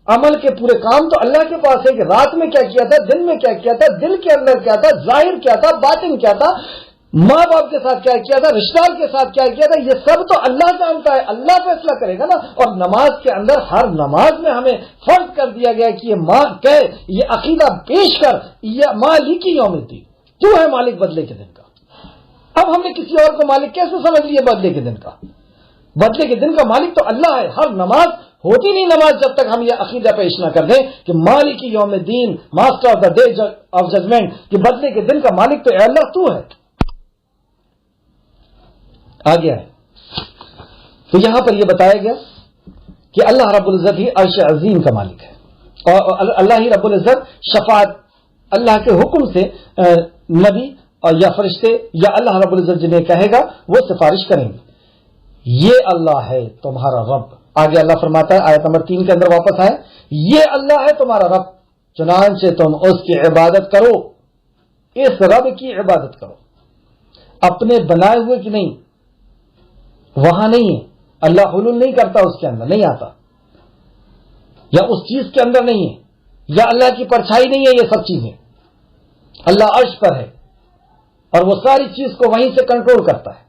عمل کے پورے کام تو اللہ کے پاس ہے کہ رات میں کیا کیا تھا، دن میں کیا کیا تھا، دل کے اندر کیا تھا، ظاہر کیا تھا، باطن کیا تھا، ماں باپ کے ساتھ کیا کیا تھا، رشتہ دار کے ساتھ کیا کیا تھا، یہ سب تو اللہ جانتا ہے، اللہ فیصلہ کرے گا نا۔ اور نماز کے اندر ہر نماز میں ہمیں فرض کر دیا گیا کہ یہ ماں کہ یہ عقیدہ پیش کر، یہ مالک یوم الدین، تو ہے مالک بدلے کے دن کا۔ اب ہم نے کسی اور کو مالک کیسے سمجھ لیا بدلے کے دن کا؟ بدلے کے دن کا مالک تو اللہ ہے۔ ہر نماز ہوتی نہیں نماز جب تک ہم یہ عقیدہ پیش نہ کر دیں کہ مالک یوم الدین، master of the day of judgement, کہ بدلے کے دن کا مالک تو اے اللہ تو ہے۔ آگے ہے تو یہاں پر یہ بتایا گیا کہ اللہ رب العزت ہی عرش عظیم کا مالک ہے، اور اللہ ہی رب العزت شفاعت اللہ کے حکم سے نبی اور یا فرشتے یا اللہ رب العزت جنہیں کہے گا وہ سفارش کریں گے. یہ اللہ ہے تمہارا رب. آگے اللہ فرماتا ہے آیت نمبر 3 کے اندر واپس آئے, یہ اللہ ہے تمہارا رب, چنانچہ تم اس کی عبادت کرو. اس رب کی عبادت کرو, اپنے بنائے ہوئے کی نہیں. وہاں نہیں ہے, اللہ حلول نہیں کرتا, اس کے اندر نہیں آتا, یا اس چیز کے اندر نہیں ہے, یا اللہ کی پرچھائی نہیں ہے. یہ سب چیزیں اللہ عرش پر ہے اور وہ ساری چیز کو وہیں سے کنٹرول کرتا ہے.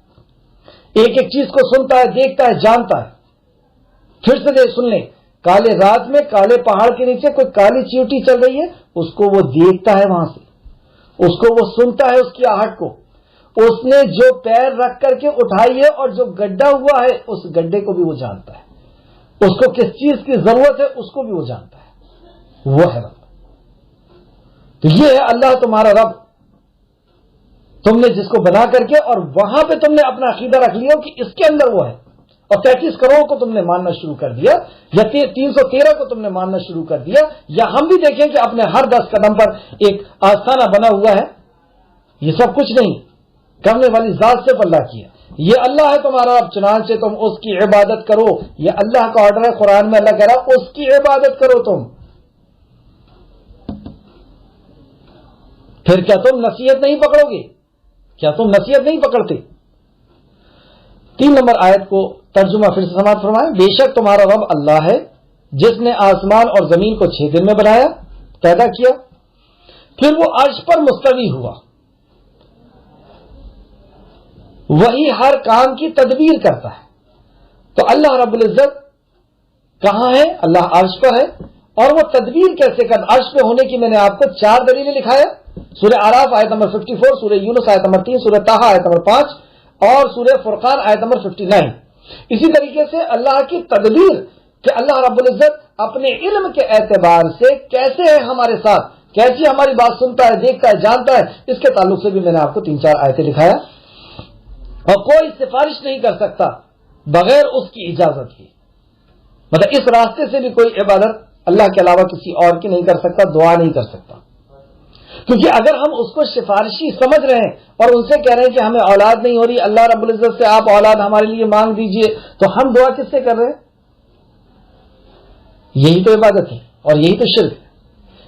ایک ایک چیز کو سنتا ہے, دیکھتا ہے, جانتا ہے. پھر سے سن لیں, کالے رات میں کالے پہاڑ کے نیچے کوئی کالی چیوٹی چل رہی ہے, اس کو وہ دیکھتا ہے وہاں سے, اس کو وہ سنتا ہے اس کی آہٹ کو. اس نے جو پیر رکھ کر کے اٹھائی ہے اور جو گڈھا ہوا ہے اس گڈھے کو بھی وہ جانتا ہے. اس کو کس چیز کی ضرورت ہے اس کو بھی وہ جانتا ہے. وہ ہے رب. تو یہ ہے اللہ تمہارا رب, تم نے جس کو بنا کر کے اور وہاں پہ تم نے اپنا عقیدہ رکھ لیا کہ اس کے اندر وہ ہے, اور 33 کروڑ کو تم نے ماننا شروع کر دیا, یا 313 کو تم نے ماننا شروع کر دیا. یا ہم بھی دیکھیں کہ اپنے ہر 10 قدم پر ایک آستانہ بنا ہوا ہے. یہ سب کچھ نہیں, کرنے والی ذات صرف اللہ کی ہے. یہ اللہ ہے تمہارا رب, چنانچہ تم اس کی عبادت کرو. یہ اللہ کا آرڈر ہے, قرآن میں اللہ کہہ رہا اس کی عبادت کرو تم. پھر کیا تم نصیحت نہیں پکڑو گے؟ کیا تم نصیحت نہیں پکڑتے؟ 3 نمبر آیت کو ترجمہ پھر سے سماعت فرمائیں. بے شک تمہارا رب اللہ ہے جس نے آسمان اور زمین کو 6 دن میں بنایا, پیدا کیا, پھر وہ عرش پر مستوی ہوا. وہی ہر کام کی تدبیر کرتا ہے. تو اللہ رب العزت کہاں ہے؟ اللہ عرش پر ہے. اور وہ تدبیر کیسے کر, عرش پہ ہونے کی میں نے آپ کو 4 دلیلیں لکھایا. سورہ اعراف آیت نمبر 54, سورہ یونس آیت نمبر 3, سورہ طٰہٰ آیت نمبر 5 اور سورہ فرقان آیت نمبر 59. اسی طریقے سے اللہ کی تدبیر کہ اللہ رب العزت اپنے علم کے اعتبار سے کیسے ہے ہمارے ساتھ, کیسی ہماری بات سنتا ہے, دیکھتا ہے, جانتا ہے, اس کے تعلق سے بھی میں نے آپ کو 3-4 آیتیں لکھایا. اور کوئی سفارش نہیں کر سکتا بغیر اس کی اجازت کی. مطلب اس راستے سے بھی کوئی عبادت اللہ کے علاوہ کسی اور کی نہیں کر سکتا, دعا نہیں کر سکتا. کیونکہ اگر ہم اس کو سفارشی سمجھ رہے ہیں اور ان سے کہہ رہے ہیں کہ ہمیں اولاد نہیں ہو رہی, اللہ رب العزت سے آپ اولاد ہمارے لیے مانگ دیجئے, تو ہم دعا کس سے کر رہے ہیں؟ یہی تو عبادت ہے اور یہی تو شرک ہے.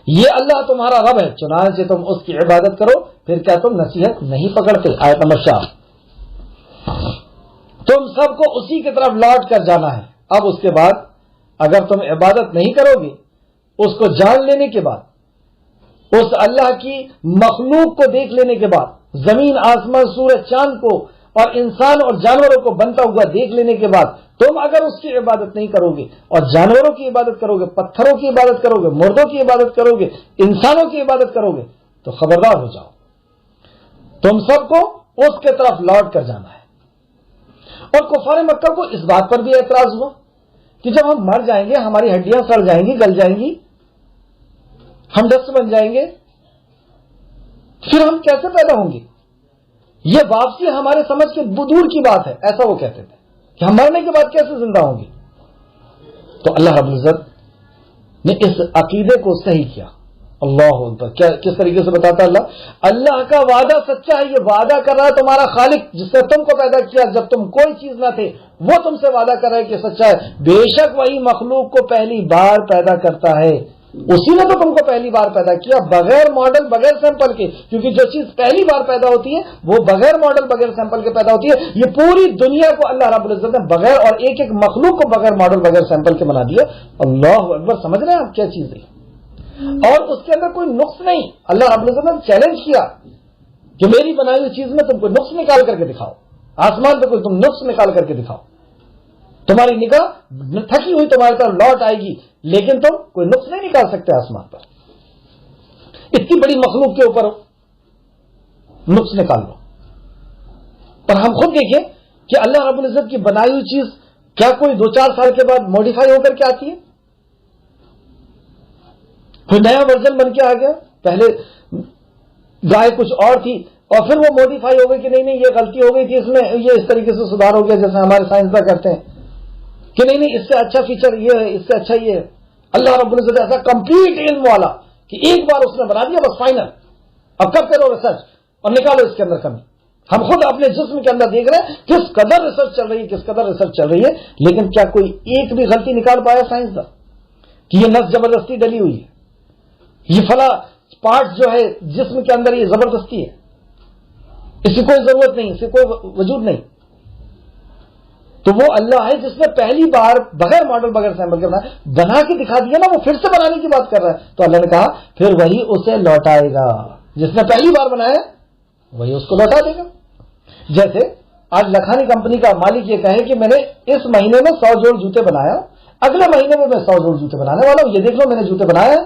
یہ اللہ تمہارا رب ہے, چنانچہ تم اس کی عبادت کرو. پھر کیا تم نصیحت نہیں پکڑتے؟ آیت نمبر 4. تم سب کو اسی کی طرف لوٹ کر جانا ہے. اب اس کے بعد اگر تم عبادت نہیں کرو گے, اس کو جان لینے کے بعد, اس اللہ کی مخلوق کو دیکھ لینے کے بعد, زمین آسمان سورج چاند کو اور انسان اور جانوروں کو بنتا ہوا دیکھ لینے کے بعد تم اگر اس کی عبادت نہیں کرو گے اور جانوروں کی عبادت کرو گے, پتھروں کی عبادت کرو گے, مردوں کی عبادت کرو گے, انسانوں کی عبادت کرو گے, تو خبردار ہو جاؤ, تم سب کو اس کے طرف لوٹ کر جانا ہے. اور کفار مکہ کو اس بات پر بھی اعتراض ہوا کہ جب ہم مر جائیں گے, ہماری ہڈیاں سڑ جائیں گی, گل جائیں گی, ہم ڈسٹ بن جائیں گے, پھر ہم کیسے پیدا ہوں گے؟ یہ واپسی ہمارے سمجھ کے دور کی بات ہے. ایسا وہ کہتے تھے کہ ہم مرنے کے بعد کیسے زندہ ہوں گے. تو اللہ رب العزت نے اس عقیدے کو صحیح کیا. اللہ اکبر. کس طریقے سے بتاتا اللہ کا وعدہ سچا ہے. یہ وعدہ کر رہا ہے تمہارا خالق جس نے تم کو پیدا کیا جب تم کوئی چیز نہ تھے, وہ تم سے وعدہ کر رہا ہے کہ سچا ہے. بے شک وہی مخلوق کو پہلی بار پیدا کرتا ہے, اسی نے تو تم کو پہلی بار پیدا کیا, بغیر ماڈل بغیر سیمپل کے. کیونکہ جو چیز پہلی بار پیدا ہوتی ہے وہ بغیر ماڈل بغیر سیمپل کے پیدا ہوتی ہے. یہ پوری دنیا کو اللہ رب العزت نے بغیر, اور ایک ایک مخلوق کو بغیر ماڈل بغیر سیمپل کے بنا دیا. اللہ اکبر. سمجھ رہے ہیں آپ کیا چیز ہے؟ اور اس کے اندر کوئی نقص نہیں. اللہ رب العزت نے چیلنج کیا کہ میری بنائی ہوئی چیز میں تم کوئی نقص نکال کر کے دکھاؤ, آسمان پہ کوئی تم نقص نکال کر کے دکھاؤ. تمہاری نگاہ تھکی ہوئی تمہاری طرف لوٹ آئے گی, لیکن تم کوئی نقص نہیں نکال سکتے آسمان پر. اتنی بڑی مخلوق کے اوپر نقص نکال لو. پر ہم خود دیکھیں کہ اللہ رب العزت کی بنائی ہوئی چیز کیا کوئی 2-4 سال کے بعد موڈیفائی ہو کر کے آتی ہے؟ کوئی نیا ورژن بن کے آ گیا. پہلے گائے کچھ اور تھی اور پھر وہ موڈیفائی ہو گئی کہ نہیں یہ غلطی ہو گئی تھی, اس میں یہ اس طریقے سے سدھار ہو گیا, جیسے ہمارے سائنسداں کرتے ہیں کہ نہیں اس سے اچھا فیچر یہ ہے, اس سے اچھا یہ ہے. اللہ رب العزت ایسا کمپلیٹ علم والا کہ ایک بار اس نے بنا دیا, بس فائنل. اب کب کرو ریسرچ؟ اور نکالو اس کے اندر کمی. ہم خود اپنے جسم کے اندر دیکھ رہے ہیں کس قدر ریسرچ چل رہی ہے، کس قدر ریسرچ چل رہی ہے، لیکن کیا کوئی ایک بھی غلطی نکال پایا سائنسداں کہ یہ نس زبردستی ڈلی ہوئی ہے، یہ فلاں پارٹ جو ہے جسم کے اندر یہ زبردستی ہے، اس کی کوئی ضرورت نہیں، اس کی کوئی وجود نہیں. تو وہ اللہ ہے جس نے پہلی بار بغیر ماڈل بغیر سیمپل کے بنا کے دکھا دیا نا، وہ پھر سے بنانے کی بات کر رہا ہے. تو اللہ نے کہا پھر وہی اسے لوٹائے گا، جس نے پہلی بار بنایا وہی اس کو لوٹا دے گا. جیسے آج لکھانی کمپنی کا مالک یہ کہے کہ میں نے اس مہینے میں 100 جوڑ جوتے بنایا، اگلے مہینے میں 100 جوڑ جوتے بنانے والا ہوں، یہ دیکھ لو میں نے جوتے بنایا،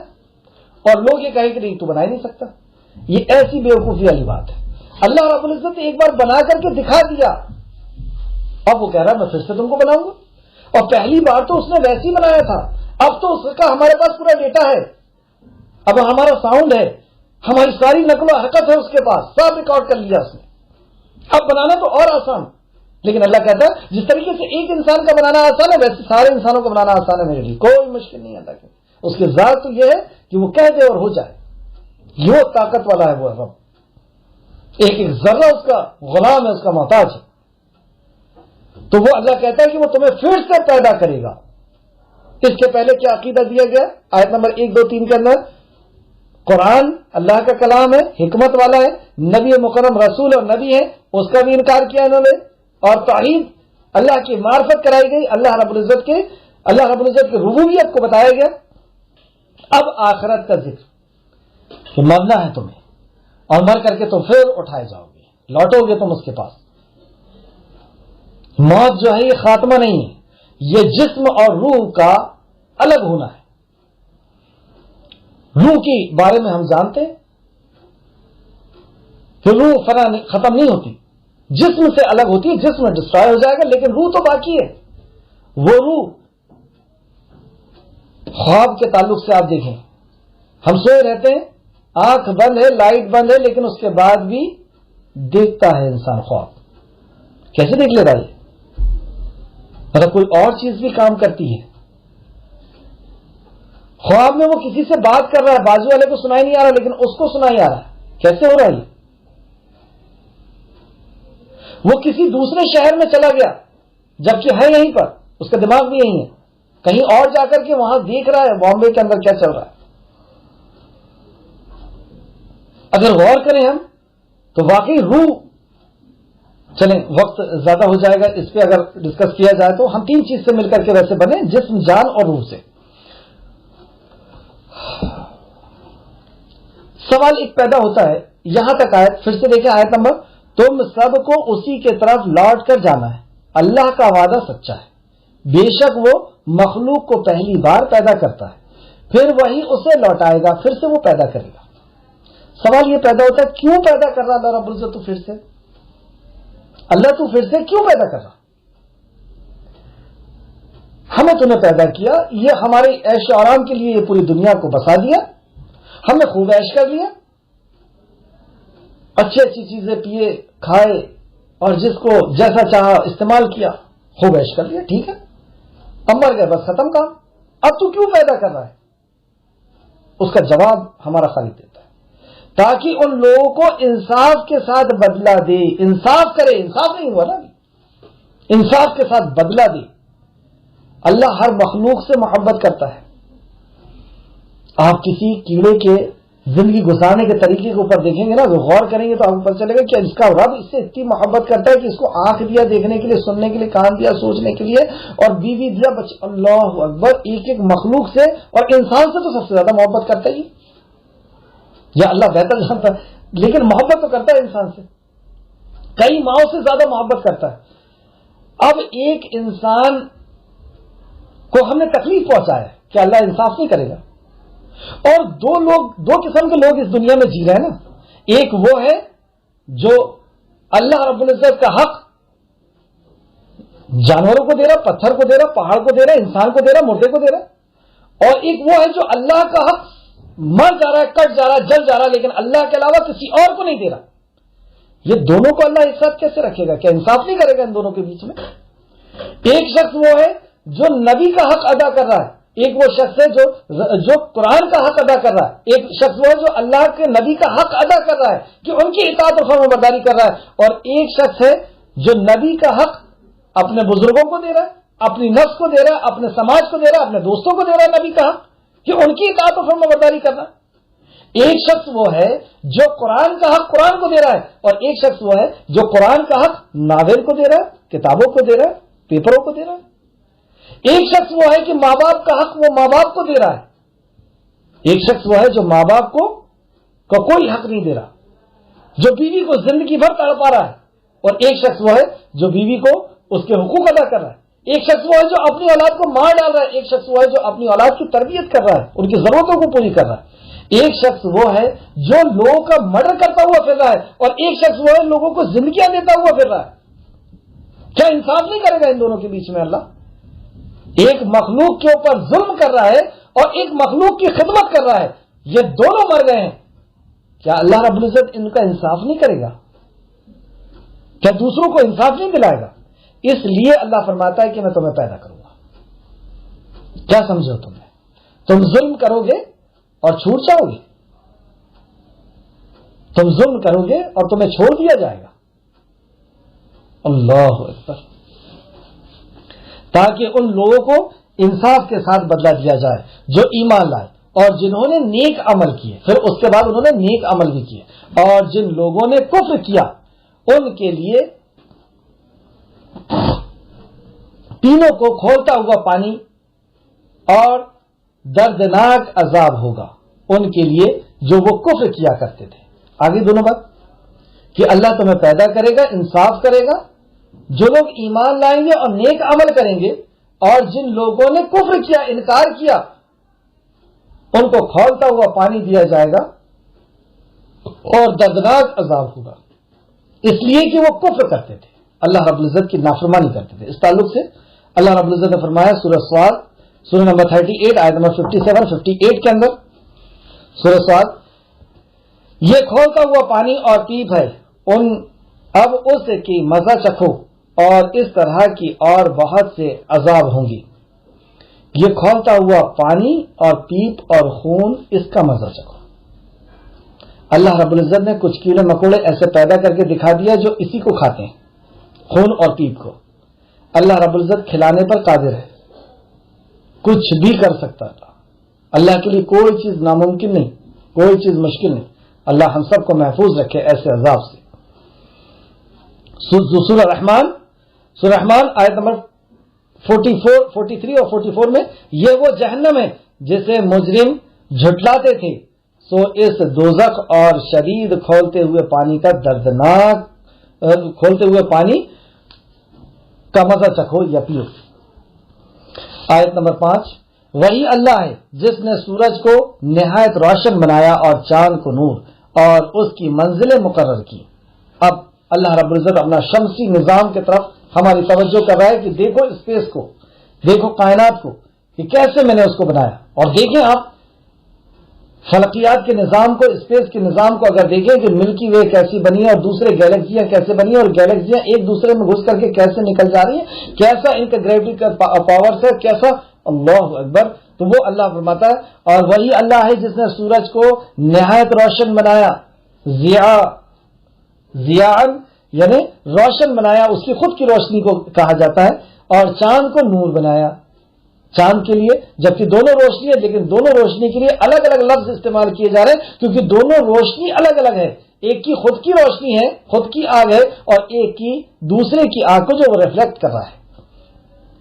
اور لوگ یہ کہیں کہ نہیں تو بنا ہی نہیں سکتا. یہ ایسی بیوقوفی والی بات ہے. اللہ رب العزت نے ایک بار بنا کر کے دکھا دیا، اب وہ کہہ رہا ہے میں پھر سے تم کو بناؤں گا. اور پہلی بار تو اس نے ویسے ہی بنایا تھا، اب تو اس کا ہمارے پاس پورا ڈیٹا ہے، اب ہمارا ساؤنڈ ہے، ہماری ساری نقل و حرکت ہے اس کے پاس، سب ریکارڈ کر لیا اس نے. اب بنانا تو اور آسان. لیکن اللہ کہتا ہے جس طریقے سے ایک انسان کا بنانا آسان ہے ویسے سارے انسانوں کو بنانا آسان ہے میرے لیے، کوئی مشکل نہیں. اللہ کے اس کے ذات تو یہ ہے کہ وہ کہہ دے اور ہو جائے، یہ طاقت والا ہے وہ رب. ایک ایک ذرہ اس کا غلام ہے، اس کا محتاج ہے. تو وہ اللہ کہتا ہے کہ وہ تمہیں پھر سے پیدا کرے گا. اس کے پہلے کیا عقیدہ دیا گیا آیت نمبر 1 2 3 کے اندر؟ قرآن اللہ کا کلام ہے، حکمت والا ہے، نبی مکرم رسول اور نبی ہے، اس کا بھی انکار کیا انہوں نے. اور توحید اللہ کی معرفت کرائی گئی، اللہ رب العزت کی ربوبیت کو بتایا گیا. اب آخرت کا ذکر کہ مرنا ہے تمہیں، اور مر کر کے تم پھر اٹھائے جاؤ گے، لوٹو گے تم اس کے پاس. موت جو ہے یہ خاتمہ نہیں ہے، یہ جسم اور روح کا الگ ہونا ہے. روح کے بارے میں ہم جانتے ہیں کہ روح ختم نہیں ہوتی، جسم سے الگ ہوتی ہے، جسم ڈسٹرائے ہو جائے گا لیکن روح تو باقی ہے. وہ روح خواب کے تعلق سے آپ دیکھیں، ہم سوئے رہتے ہیں، آنکھ بند ہے، لائٹ بند ہے، لیکن اس کے بعد بھی دیکھتا ہے انسان خواب. کیسے دیکھ لیتا ہے؟ مطلب کوئی اور چیز بھی کام کرتی ہے. خواب میں وہ کسی سے بات کر رہا ہے، بازو والے کو سنائی نہیں آ رہا لیکن اس کو سنائی آ رہا ہے. کیسے ہو رہا ہے؟ وہ کسی دوسرے شہر میں چلا گیا جبکہ ہے یہیں پر، اس کا دماغ بھی یہیں ہے، کہیں اور جا کر کے وہاں دیکھ رہا ہے بامبے کے اندر کیا چل رہا ہے. اگر غور کریں ہم تو واقعی روح، چلیں وقت زیادہ ہو جائے گا اس پہ اگر ڈسکس کیا جائے تو ہم 3 چیز سے مل کر کے ویسے بنے، جسم، جان اور روح سے. سوال ایک پیدا ہوتا ہے، یہاں تک آیت پھر سے دیکھیں، آیت نمبر، تم سب کو اسی کے طرف لوٹ کر جانا ہے، اللہ کا وعدہ سچا ہے، بے شک وہ مخلوق کو پہلی بار پیدا کرتا ہے، پھر وہی اسے لوٹائے گا، پھر سے وہ پیدا کرے گا. سوال یہ پیدا ہوتا ہے کیوں پیدا کر رہا اللہ رب العزت؟ تو پھر سے اللہ تو پھر سے کیوں پیدا کر رہا؟ ہمیں تمہیں پیدا کیا، یہ ہمارے عیش و آرام کے لیے یہ پوری دنیا کو بسا دیا، ہم نے خوب عیش کر لیا، اچھی اچھی چیزیں پیے کھائے اور جس کو جیسا چاہا استعمال کیا، خوب عیش کر لیا، ٹھیک ہے، اب مر گئے، بس ختم کام. اب تو کیوں پیدا کر رہا ہے؟ اس کا جواب ہمارا خالق دیتا ہے تاکہ ان لوگوں کو انصاف کے ساتھ بدلہ دے. انصاف کرے، انصاف نہیں ہوا نا، انصاف کے ساتھ بدلہ دے. اللہ ہر مخلوق سے محبت کرتا ہے. آپ کسی کیڑے کے زندگی گزارنے کے طریقے کے اوپر دیکھیں گے نا، تو غور کریں گے تو آپ کو پتہ چلے گا کہ اس کا رب اس سے اتنی محبت کرتا ہے کہ اس کو آنکھ دیا دیکھنے کے لیے، سننے کے لیے، کان دیا سوچنے کے لیے، اور بیوی دیا اللہ اکبر، ایک ایک مخلوق سے اور انسان سے تو سب سے زیادہ محبت کرتا ہے. یا اللہ بہتر جانتا ہے، لیکن محبت تو کرتا ہے انسان سے، کئی ماؤں سے زیادہ محبت کرتا ہے. اب ایک انسان کو ہم نے تکلیف پہنچایا ہے کہ اللہ انصاف نہیں کرے گا. اور دو قسم کے لوگ اس دنیا میں جی رہے ہیں نا. ایک وہ ہے جو اللہ رب العزت کا حق جانوروں کو دے رہا، پتھر کو دے رہا، پہاڑ کو دے رہا، انسان کو دے رہا، مردے کو دے رہا. اور ایک وہ ہے جو اللہ کا حق مر جا رہا ہے، کٹ جا رہا ہے، جل جا رہا ہے، لیکن اللہ کے علاوہ کسی اور کو نہیں دے رہا. یہ دونوں کو اللہ ایک ساتھ کیسے رکھے گا؟ کیا انصاف نہیں کرے گا ان دونوں کے بیچ میں؟ ایک شخص وہ ہے جو نبی کا حق ادا کر رہا ہے ایک وہ شخص ہے جو قرآن کا حق ادا کر رہا ہے، ایک شخص وہ ہے جو اللہ کے نبی کا حق ادا کر رہا ہے کہ ان کی اطاعت و فرما برداری کر رہا ہے، اور ایک شخص ہے جو نبی کا حق اپنے بزرگوں کو دے رہا ہے، اپنی نفس کو دے رہا ہے، اپنے سماج کو دے رہا ہے، اپنے دوستوں کو دے رہا ہے نبی کا حق کہ ان کی اطاعت و فرما برداری کرنا۔ ایک شخص وہ ہے جو قرآن کا حق قرآن کو دے رہا ہے، اور ایک شخص وہ ہے جو قرآن کا حق ناول کو دے رہا ہے، کتابوں کو دے رہا ہے، پیپروں کو دے رہا ہے۔ ایک شخص وہ ہے کہ ماں باپ کا حق وہ ماں باپ کو دے رہا ہے، ایک شخص وہ ہے جو ماں باپ کو کوئی حق نہیں دے رہا، جو بیوی کو زندگی بھر تڑپا رہا ہے، اور ایک شخص وہ ہے جو بیوی کو اس کے حقوق ادا کر رہا ہے، ایک شخص وہ ہے جو اپنی اولاد کو مار ڈال رہا ہے، ایک شخص وہ ہے جو اپنی اولاد کی تربیت کر رہا ہے، ان کی ضرورتوں کو پوری کر رہا ہے، ایک شخص وہ ہے جو لوگوں کا مرڈر کرتا ہوا پھر رہا ہے، اور ایک شخص وہ ہے لوگوں کو زندگیاں دیتا ہوا پھر رہا ہے۔ کیا انصاف نہیں کرے گا ان دونوں کے بیچ میں اللہ؟ ایک مخلوق کے اوپر ظلم کر رہا ہے اور ایک مخلوق کی خدمت کر رہا ہے، یہ دونوں مر گئے ہیں، کیا اللہ رب العزت ان کا انصاف نہیں کرے گا؟ کیا دوسروں کو انصاف نہیں دلائے گا؟ اس لیے اللہ فرماتا ہے کہ میں تمہیں پیدا کروں گا۔ کیا سمجھو تم ظلم کرو گے اور چھوٹ جاؤ گے، تم ظلم کرو گے اور تمہیں چھوڑ دیا جائے گا۔ اللہ اکبر۔ تاکہ ان لوگوں کو انصاف کے ساتھ بدلہ دیا جائے جو ایمان لائے اور جنہوں نے نیک عمل کیے، پھر اس کے بعد انہوں نے نیک عمل بھی کیے، اور جن لوگوں نے کفر کیا ان کے لیے تینوں کو کھولتا ہوا پانی اور دردناک عذاب ہوگا ان کے لیے جو وہ کفر کیا کرتے تھے۔ آگے دونوں بات کہ اللہ تمہیں پیدا کرے گا، انصاف کرے گا، جو لوگ ایمان لائیں گے اور نیک عمل کریں گے، اور جن لوگوں نے کفر کیا، انکار کیا، ان کو کھولتا ہوا پانی دیا جائے گا اور دردناک عذاب ہوگا، اس لیے کہ وہ کفر کرتے تھے، اللہ رب العزت کی نافرمانی کرتے تھے۔ اس تعلق سے اللہ رب العزت نے فرمایا سورہ صاد، سورہ نمبر 38 آیت نمبر 57-58 کے اندر، سورہ صاد، یہ کھولتا ہوا پانی اور پیپ ہے، اب اس کی مزہ چکھو، اور اس طرح کی اور بہت سے عذاب ہوں گی۔ یہ کھولتا ہوا پانی اور پیپ اور خون، اس کا مزہ چکھو۔ اللہ رب العزت نے کچھ کیڑے مکوڑے ایسے پیدا کر کے دکھا دیا جو اسی کو کھاتے ہیں، خون اور پیپ کو۔ اللہ رب العزت کھلانے پر قادر ہے، کچھ بھی کر سکتا ہے، اللہ کے لیے کوئی چیز ناممکن نہیں، کوئی چیز مشکل نہیں۔ اللہ ہم سب کو محفوظ رکھے ایسے عذاب سے۔ سورہ رحمان آیت نمبر 43 اور 44 میں، یہ وہ جہنم ہے جسے مجرم جھٹلاتے تھے، سو اس دوزخ اور شدید کھولتے ہوئے پانی کا دردناک کھولتے ہوئے پانی کا مزہ چکھو یا پیو۔ آیت نمبر 5، وہی اللہ ہے جس نے سورج کو نہایت روشن بنایا اور چاند کو نور اور اس کی منزلیں مقرر کی۔ اب اللہ رب العزت اپنا شمسی نظام کی طرف ہماری توجہ کر رہا ہے کہ دیکھو اسپیس کو، دیکھو کائنات کو کہ کیسے میں نے اس کو بنایا، اور دیکھیں آپ فلکیات کے نظام کو، اسپیس کے نظام کو اگر دیکھیں کہ ملکی وے کیسی بنی ہے اور دوسرے گیلیکسیاں کیسے بنی ہیں، اور گیلیکسیاں ایک دوسرے میں گھس کر کے کیسے نکل جا رہی ہیں، کیسا ان کا گریوٹی کا پاور ہے، کیسا، اللہ اکبر۔ تو وہ اللہ فرماتا ہے، اور وہی اللہ ہے جس نے سورج کو نہایت روشن بنایا، ضیاء یعنی روشن بنایا، اس کی خود کی روشنی کو کہا جاتا ہے، اور چاند کو نور بنایا، چاند کے لیے، جبکہ دونوں روشنی ہے لیکن دونوں روشنی کے لیے الگ الگ لفظ استعمال کیے جا رہے ہیں، کیونکہ دونوں روشنی الگ الگ ہے، ایک کی خود کی روشنی ہے، خود کی آگ ہے، اور ایک کی دوسرے کی آگ کو جو وہ ریفلیکٹ کر رہا ہے،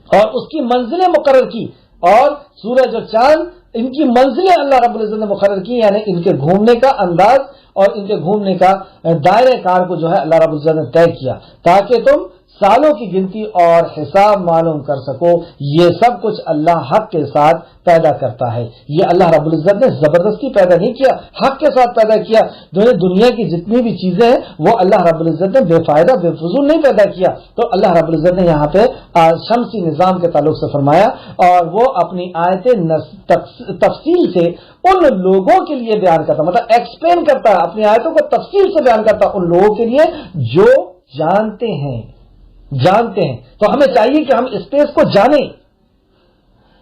اور اس کی منزلیں مقرر کی، اور سورج اور چاند ان کی منزلیں اللہ رب العزت نے مقرر کی، یعنی ان کے گھومنے کا انداز اور ان کے گھومنے کا دائرہ کار کو جو ہے اللہ رب العزت نے طے کیا، تاکہ تم سالوں کی گنتی اور حساب معلوم کر سکو۔ یہ سب کچھ اللہ حق کے ساتھ پیدا کرتا ہے، یہ اللہ رب العزت نے زبردستی پیدا نہیں کیا، حق کے ساتھ پیدا کیا۔ دنیا کی جتنی بھی چیزیں ہیں وہ اللہ رب العزت نے بے فائدہ بے فضول نہیں پیدا کیا۔ تو اللہ رب العزت نے یہاں پہ شمسی نظام کے تعلق سے فرمایا، اور وہ اپنی آیتیں تفصیل سے ان لوگوں کے لیے بیان کرتا، مطلب ایکسپلین کرتا ہے، اپنی آیتوں کو تفصیل سے بیان کرتا ان لوگوں کے لیے جو جانتے ہیں۔ تو ہمیں چاہیے کہ ہم اسپیس کو جانیں،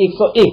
101।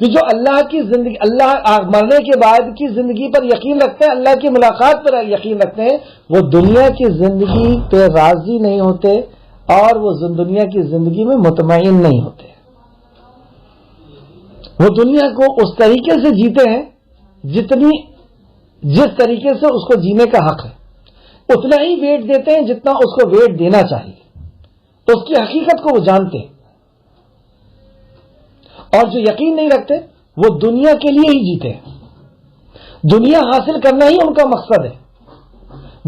کہ جو اللہ کی زندگی، اللہ مرنے کے بعد کی زندگی پر یقین رکھتے ہیں، اللہ کی ملاقات پر یقین رکھتے ہیں، وہ دنیا کی زندگی پہ راضی نہیں ہوتے اور وہ دنیا کی زندگی میں مطمئن نہیں ہوتے. وہ دنیا کو اس طریقے سے جیتے ہیں جس طریقے سے اس کو جینے کا حق ہے، اتنا ہی ویٹ دیتے ہیں جتنا اس کو ویٹ دینا چاہیے. اس کی حقیقت کو وہ جانتے ہیں. اور جو یقین نہیں رکھتے وہ دنیا کے لیے ہی جیتے ہیں. دنیا حاصل کرنا ہی ان کا مقصد ہے.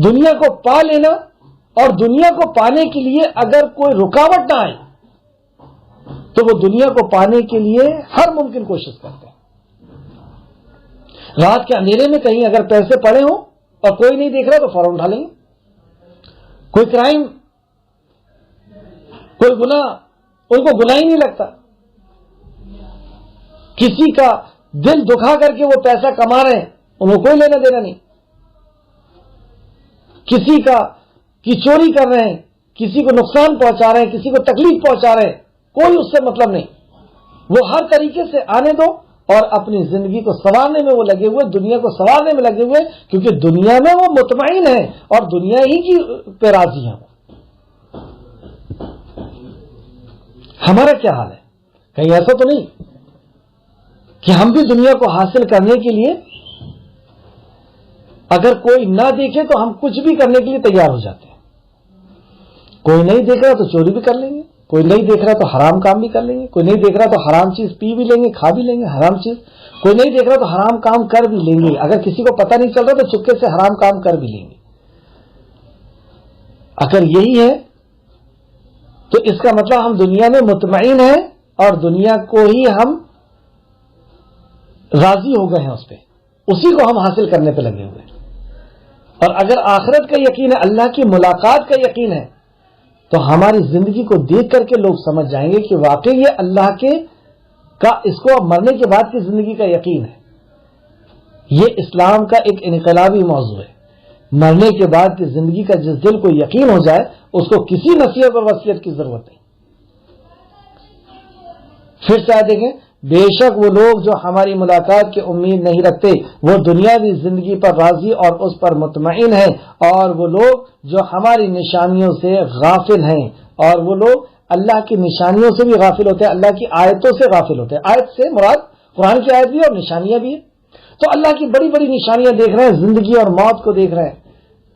دنیا کو پا لینا، اور دنیا کو پانے کے لیے اگر کوئی رکاوٹ نہ آئے تو وہ دنیا کو پانے کے لیے ہر ممکن کوشش کرتے ہیں. رات کے اندھیرے میں کہیں اگر پیسے پڑے ہوں اور کوئی نہیں دیکھ رہا تو فوراً اٹھا لیں گے. کوئی کرائم، کوئی گناہ ان کو گناہ ہی نہیں لگتا. کسی کا دل دکھا کر کے وہ پیسہ کما رہے ہیں، انہیں کوئی لینا دینا نہیں. کسی کی چوری کر رہے ہیں، کسی کو نقصان پہنچا رہے ہیں، کسی کو تکلیف پہنچا رہے ہیں، کوئی اس سے مطلب نہیں. وہ ہر طریقے سے آنے دو اور اپنی زندگی کو سنوارنے میں وہ لگے ہوئے، دنیا کو سنوارنے میں لگے ہوئے، کیونکہ دنیا میں وہ مطمئن ہیں اور دنیا ہی کی پہ راضی ہیں. ہمارا کیا حال ہے؟ کہیں ایسا تو نہیں کہ ہم بھی دنیا کو حاصل کرنے کے لیے اگر کوئی نہ دیکھے تو ہم کچھ بھی کرنے کے لیے تیار ہو جاتے ہیں. کوئی نہیں دیکھ رہا تو چوری بھی کر لیں گے، کوئی نہیں دیکھ رہا تو حرام کام بھی کر لیں گے، کوئی نہیں دیکھ رہا تو حرام چیز پی بھی لیں گے، کھا بھی لیں گے حرام چیز، کوئی نہیں دیکھ رہا تو حرام کام کر بھی لیں گے. اگر کسی کو پتہ نہیں چل رہا تو چپکے سے حرام کام کر بھی لیں گے. اگر یہی ہے تو اس کا مطلب ہم دنیا میں مطمئن ہیں اور دنیا کو ہی ہم راضی ہو گئے ہیں، اس پہ اسی کو ہم حاصل کرنے پہ لگے ہوئے ہیں. اور اگر آخرت کا یقین ہے، اللہ کی ملاقات کا یقین ہے، تو ہماری زندگی کو دیکھ کر کے لوگ سمجھ جائیں گے کہ واقعی یہ اللہ کا اس کو مرنے کے بعد کی زندگی کا یقین ہے. یہ اسلام کا ایک انقلابی موضوع ہے. مرنے کے بعد کی زندگی کا جس دل کو یقین ہو جائے اس کو کسی نصیحت اور وصیت کی ضرورت نہیں. پھر سے دیکھیں، بے شک وہ لوگ جو ہماری ملاقات کی امید نہیں رکھتے وہ دنیاوی زندگی پر راضی اور اس پر مطمئن ہیں، اور وہ لوگ جو ہماری نشانیوں سے غافل ہیں، اور وہ لوگ اللہ کی نشانیوں سے بھی غافل ہوتے ہیں، اللہ کی آیتوں سے غافل ہوتے ہیں. آیت سے مراد قرآن کی آیت بھی اور نشانیاں بھی ہیں. تو اللہ کی بڑی بڑی نشانیاں دیکھ رہے ہیں، زندگی اور موت کو دیکھ رہے ہیں،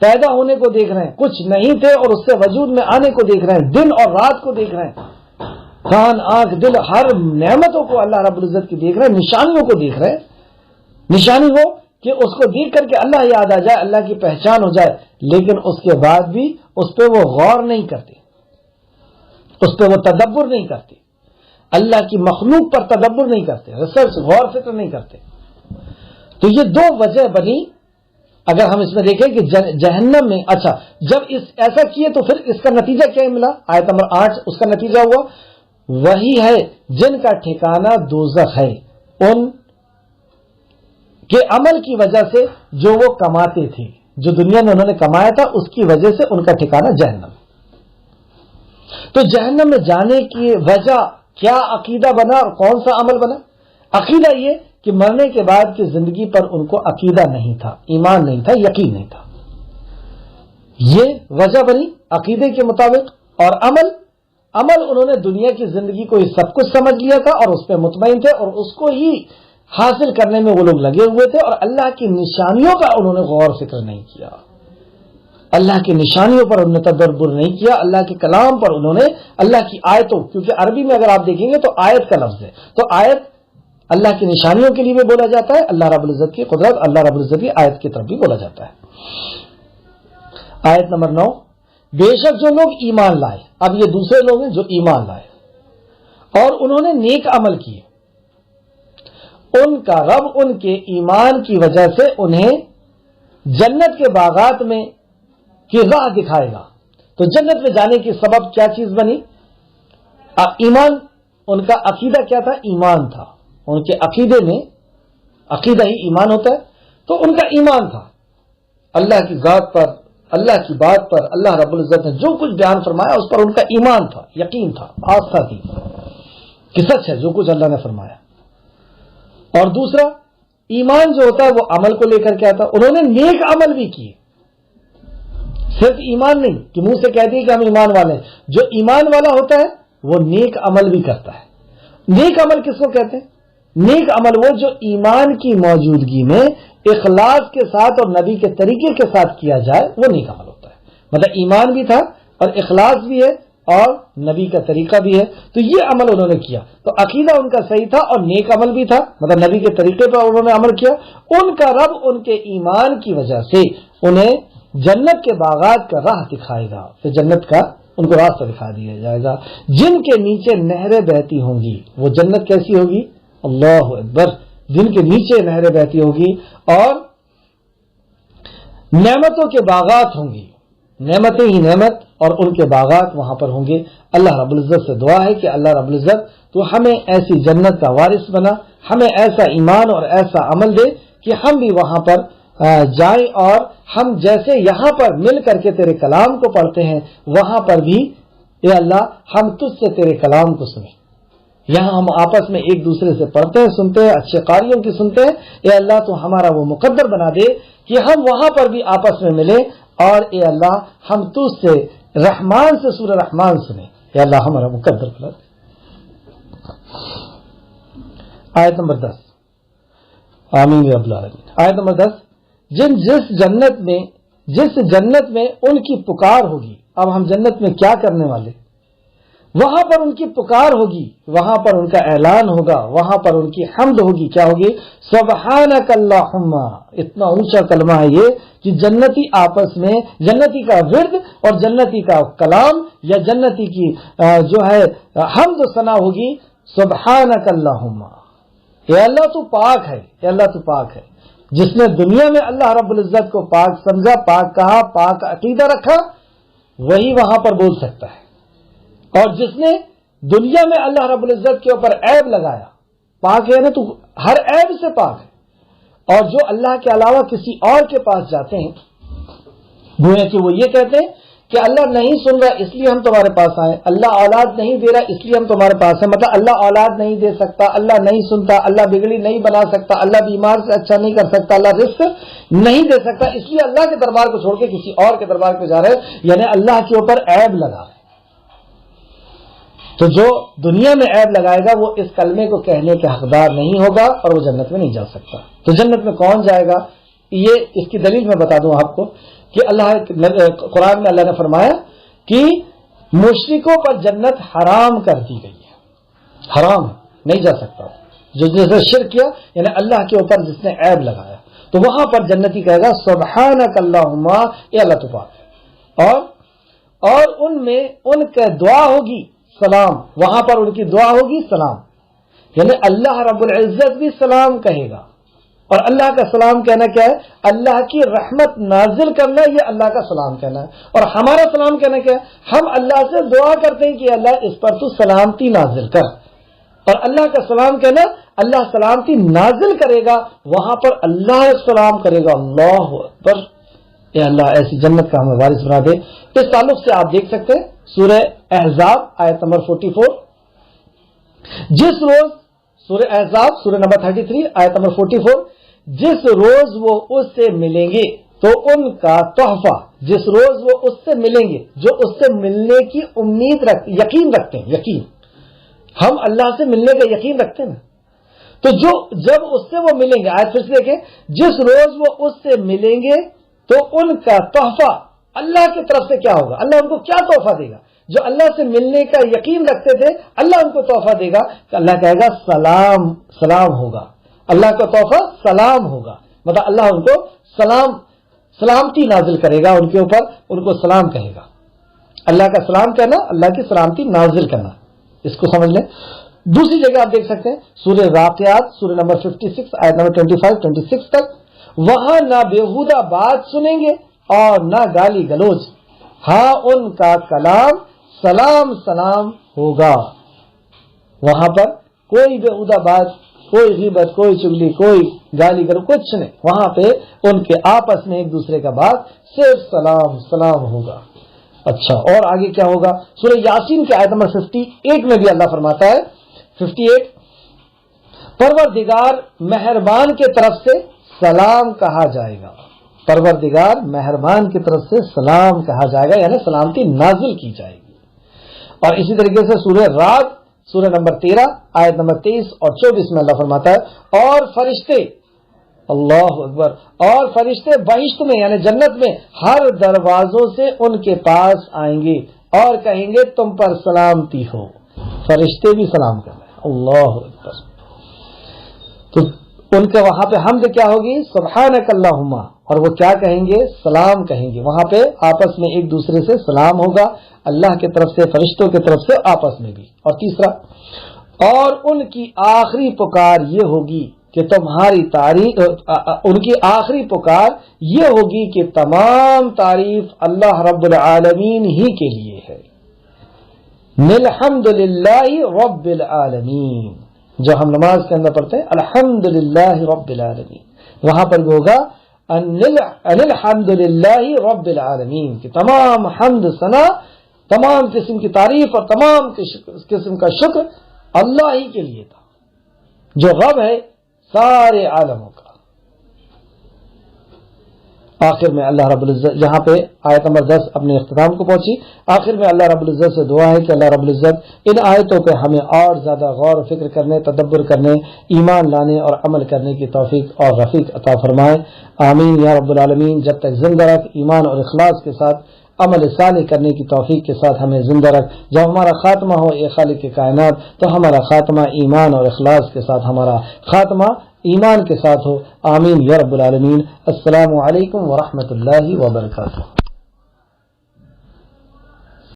پیدا ہونے کو دیکھ رہے ہیں، کچھ نہیں تھے اور اس سے وجود میں آنے کو دیکھ رہے ہیں، دن اور رات کو دیکھ رہے ہیں، کان آنکھ دل ہر نعمتوں کو اللہ رب العزت کی دیکھ رہے ہیں، نشانیوں کو دیکھ رہے ہیں. نشانی ہو کہ اس کو دیکھ کر کے اللہ یاد آ جائے، اللہ کی پہچان ہو جائے، لیکن اس کے بعد بھی اس پہ وہ غور نہیں کرتے، اس پہ وہ تدبر نہیں کرتے، اللہ کی مخلوق پر تدبر نہیں کرتے، ریسرچ غور فکر نہیں کرتے. تو یہ دو وجہ بنی. اگر ہم اس میں دیکھیں کہ جہنم میں، اچھا جب ایسا کیے تو پھر اس کا نتیجہ کیا ملا؟ آیت نمبر 8 اس کا نتیجہ ہوا وہی ہے جن کا ٹھکانہ دوزخ ہے، ان کے عمل کی وجہ سے جو وہ کماتے تھے، جو دنیا میں انہوں نے کمایا تھا اس کی وجہ سے ان کا ٹھکانہ جہنم. تو جہنم میں جانے کی وجہ کیا عقیدہ بنا اور کون سا عمل بنا؟ عقیدہ یہ کہ مرنے کے بعد کی زندگی پر ان کو عقیدہ نہیں تھا، ایمان نہیں تھا، یقین نہیں تھا. یہ وجہ بنی عقیدے کے مطابق. اور عمل انہوں نے دنیا کی زندگی کو ہی سب کچھ سمجھ لیا تھا اور اس پہ مطمئن تھے اور اس کو ہی حاصل کرنے میں وہ لوگ لگے ہوئے تھے، اور اللہ کی نشانیوں کا انہوں نے غور فکر نہیں کیا، اللہ کی نشانیوں پر انہوں نے تدبر نہیں کیا، اللہ کے کلام پر انہوں نے، اللہ کی آیتوں، کیونکہ عربی میں اگر آپ دیکھیں گے تو آیت کا لفظ ہے، تو آیت اللہ کی نشانیوں کے لیے بھی بولا جاتا ہے، اللہ رب العزت کی قدرت، اللہ رب العزت کی آیت کی طرف بھی بولا جاتا ہے. آیت نمبر 9، بے شک جو لوگ ایمان لائے، اب یہ دوسرے لوگ ہیں جو ایمان لائے اور انہوں نے نیک عمل کیے، ان کا رب ان کے ایمان کی وجہ سے انہیں جنت کے باغات میں کی راہ دکھائے گا. تو جنت میں جانے کی سبب کیا چیز بنی؟ ایمان. ان کا عقیدہ کیا تھا؟ ایمان تھا. ان کے عقیدے میں، عقیدہ ہی ایمان ہوتا ہے، تو ان کا ایمان تھا اللہ کی ذات پر، اللہ کی بات پر، اللہ رب العزت نے جو کچھ بیان فرمایا اس پر ان کا ایمان تھا، یقین تھا، آستھا تھی کہ سچ ہے جو کچھ اللہ نے فرمایا. اور دوسرا ایمان جو ہوتا ہے وہ عمل کو لے کر کے آتا ہے. انہوں نے نیک عمل بھی کیے, صرف ایمان نہیں کہ منہ سے کہہ دیے کہ ہم ایمان والے ہیں. جو ایمان والا ہوتا ہے وہ نیک عمل بھی کرتا ہے. نیک عمل کس کو کہتے ہیں؟ نیک عمل وہ جو ایمان کی موجودگی میں اخلاص کے ساتھ اور نبی کے طریقے کے ساتھ کیا جائے, وہ نیک عمل ہوتا ہے. مطلب ایمان بھی تھا اور اخلاص بھی ہے اور نبی کا طریقہ بھی ہے, تو یہ عمل انہوں نے کیا. تو عقیدہ ان کا صحیح تھا اور نیک عمل بھی تھا, مطلب نبی کے طریقے پر انہوں نے عمل کیا. ان کا رب ان کے ایمان کی وجہ سے انہیں جنت کے باغات کا راہ دکھائے گا, پھر جنت کا ان کو راستہ دکھا دیا جائے گا, جن کے نیچے نہریں بہتی ہوں گی. وہ جنت کیسی ہوگی؟ اللہ اکبر, جن کے نیچے نہریں بہتی ہوگی اور نعمتوں کے باغات ہوں گی, نعمتیں ہی نعمت اور ان کے باغات وہاں پر ہوں گے. اللہ رب العزت سے دعا ہے کہ اللہ رب العزت تو ہمیں ایسی جنت کا وارث بنا, ہمیں ایسا ایمان اور ایسا عمل دے کہ ہم بھی وہاں پر جائیں اور ہم جیسے یہاں پر مل کر کے تیرے کلام کو پڑھتے ہیں وہاں پر بھی اے اللہ ہم تجھ سے تیرے کلام کو سنیں. یہاں ہم آپس میں ایک دوسرے سے پڑھتے ہیں, سنتے ہیں, اچھے قاریوں کی سنتے ہیں. اے اللہ تو ہمارا وہ مقدر بنا دے کہ ہم وہاں پر بھی آپس میں ملیں اور اے اللہ ہم تجھ سے رحمان سے سورہ رحمان سنیں. اے اللہ ہمارا مقدر بنا دے. آیت نمبر 10. آمین یا رب العالمین. آیت نمبر 10. جس جنت میں ان کی پکار ہوگی. اب ہم جنت میں کیا کرنے والے؟ وہاں پر ان کی پکار ہوگی, وہاں پر ان کا اعلان ہوگا, وہاں پر ان کی حمد ہوگی. کیا ہوگی؟ سبحانک اللہم. اتنا اونچا کلمہ ہے یہ کہ جنتی آپس میں جنتی کا ورد اور جنتی کا کلام یا جنتی کی جو ہے حمد و ثنا ہوگی. سبحانک اللہم, اے اللہ تو پاک ہے, اے اللہ تو پاک ہے. جس نے دنیا میں اللہ رب العزت کو پاک سمجھا, پاک کہا, پاک عقیدہ رکھا, وہی وہاں پر بول سکتا ہے. اور جس نے دنیا میں اللہ رب العزت کے اوپر عیب لگایا, پاک ہے نا, تو ہر عیب سے پاک ہے. اور جو اللہ کے علاوہ کسی اور کے پاس جاتے ہیں, گویا کہ وہ یہ کہتے ہیں کہ اللہ نہیں سن رہا اس لیے ہم تمہارے پاس آئے, اللہ اولاد نہیں دے رہا اس لیے ہم تمہارے پاس ہیں. مطلب اللہ اولاد نہیں دے سکتا, اللہ نہیں سنتا, اللہ بگڑی نہیں بنا سکتا, اللہ بیمار سے اچھا نہیں کر سکتا, اللہ رزق نہیں دے سکتا, اس لیے اللہ کے دربار کو چھوڑ کے کسی اور کے دربار پہ جا رہے ہیں, یعنی اللہ کے اوپر عیب لگا رہے ہیں. تو جو دنیا میں عیب لگائے گا وہ اس کلمے کو کہنے کے حقدار نہیں ہوگا اور وہ جنت میں نہیں جا سکتا. تو جنت میں کون جائے گا؟ یہ اس کی دلیل میں بتا دوں آپ کو کہ قرآن میں اللہ نے فرمایا کہ مشرکوں پر جنت حرام کر دی گئی ہے, حرام نہیں جا سکتا. جس نے شرک کیا یعنی اللہ کے اوپر جس نے عیب لگایا, تو وہاں پر جنتی کہے گا سبحانک اللہم, اے اللہ تو پاک ہے. اور ان میں ان کا دعا ہوگی سلام, وہاں پر ان کی دعا ہوگی سلام, یعنی اللہ رب العزت بھی سلام کہے گا. اور اللہ کا سلام کہنا کیا ہے؟ اللہ کی رحمت نازل کرنا, یہ اللہ کا سلام کہنا ہے. اور ہمارا سلام کہنا کیا ہے؟ ہم اللہ سے دعا کرتے ہیں کہ اللہ اس پر تو سلامتی نازل کر. اور اللہ کا سلام کہنا, اللہ سلامتی نازل کرے گا, وہاں پر اللہ سلام کرے گا. اللہ اکبر. اے اللہ ایسی جنت کا ہمیں وارث بنا دے. اس تعلق سے آپ دیکھ سکتے ہیں سورہ احزاب آیت نمبر 44. جس روز سورہ احزاب سورہ نمبر 33 آیت نمبر 44, جس روز وہ اس سے ملیں گے تو ان کا تحفہ, جس روز وہ اس سے ملیں گے, جو اس سے ملنے کی امید یقین رکھتے ہیں, یقین, ہم اللہ سے ملنے کا یقین رکھتے ہیں نا, تو جب اس سے وہ ملیں گے, آیت پھر سے دیکھیں, جس روز وہ اس سے ملیں گے تو ان کا تحفہ اللہ کی طرف سے کیا ہوگا؟ اللہ ان کو کیا تحفہ دے گا؟ جو اللہ سے ملنے کا یقین رکھتے تھے اللہ ان کو تحفہ دے گا کہ اللہ کہے گا سلام, سلام ہوگا. اللہ کا تحفہ سلام ہوگا, مطلب اللہ ان کو سلامتی نازل کرے گا, ان کے اوپر ان کو سلام کہے گا. اللہ کا سلام کہنا, اللہ کی سلامتی نازل کرنا, اس کو سمجھ لیں. دوسری جگہ آپ دیکھ سکتے ہیں سورہ واقعات سورہ نمبر 56 آیت نمبر 25-26 تک, وہاں نہ بیہودہ بات سنیں گے اور نہ گالی گلوچ, ہاں ان کا کلام سلام سلام ہوگا. وہاں پر کوئی بیہودہ بات, کوئی غیبت, کوئی چگلی, کوئی گالی گلوچ, کچھ نہیں. وہاں پہ ان کے آپس میں ایک دوسرے کا بات صرف سلام سلام ہوگا. اچھا, اور آگے کیا ہوگا؟ سورہ یاسین کے آیت نمبر 58 میں بھی اللہ فرماتا ہے 58, پروردگار مہربان کی طرف سے سلام کہا جائے گا. پروردگار مہربان کی طرف سے سلام کہا جائے گا، یعنی سلامتی نازل کی جائے گی. اور اسی طریقے سے سورہ رعد سورہ نمبر 13 آیت نمبر 23 اور 24 میں اللہ فرماتا ہے اور فرشتے، اللہ اکبر، اور فرشتے بہشت میں یعنی جنت میں ہر دروازوں سے ان کے پاس آئیں گے اور کہیں گے تم پر سلامتی ہو. فرشتے بھی سلام کر رہے ہیں، اللہ اکبر. تو ان کے وہاں پہ حمد کیا ہوگی؟ سبحانک اللہم، اور وہ کیا کہیں گے؟ سلام کہیں گے. وہاں پہ آپس میں ایک دوسرے سے سلام ہوگا، اللہ کی طرف سے، فرشتوں کی طرف سے، آپس میں بھی. اور تیسرا، اور ان کی آخری پکار یہ ہوگی کہ تمہاری تعریف، ان کی آخری پکار یہ ہوگی کہ تمام تعریف اللہ رب العالمین ہی کے لیے ہے. الحمد للہ رب العالمین، جو ہم نماز کے اندر پڑھتے ہیں الحمد للہ رب العالمین، وہاں پر بھی ہوگا الحمد للہ رب العالمین، کہ تمام حمد ثنا، تمام قسم کی تعریف اور تمام قسم کا شکر اللہ ہی کے لیے تھا، جو رب ہے سارے عالموں کا. آخر میں اللہ رب العزت، جہاں پہ آیت نمبر 10 اپنے اختتام کو پہنچی، آخر میں اللہ رب العزت سے دعا ہے کہ اللہ رب العزت ان آیتوں پہ ہمیں اور زیادہ غور و فکر کرنے، تدبر کرنے، ایمان لانے اور عمل کرنے کی توفیق اور رفیق عطا فرمائے. آمین یا رب العالمین. جب تک زندہ رکھ، ایمان اور اخلاص کے ساتھ عمل صالح کرنے کی توفیق کے ساتھ ہمیں زندہ رکھ. جب ہمارا خاتمہ ہو اے خالق کے کائنات، تو ہمارا خاتمہ ایمان اور اخلاص کے ساتھ، ہمارا خاتمہ ایمان کے ساتھ ہو. آمین یا رب العالمین. السلام علیکم ورحمۃ اللہ وبرکاتہ.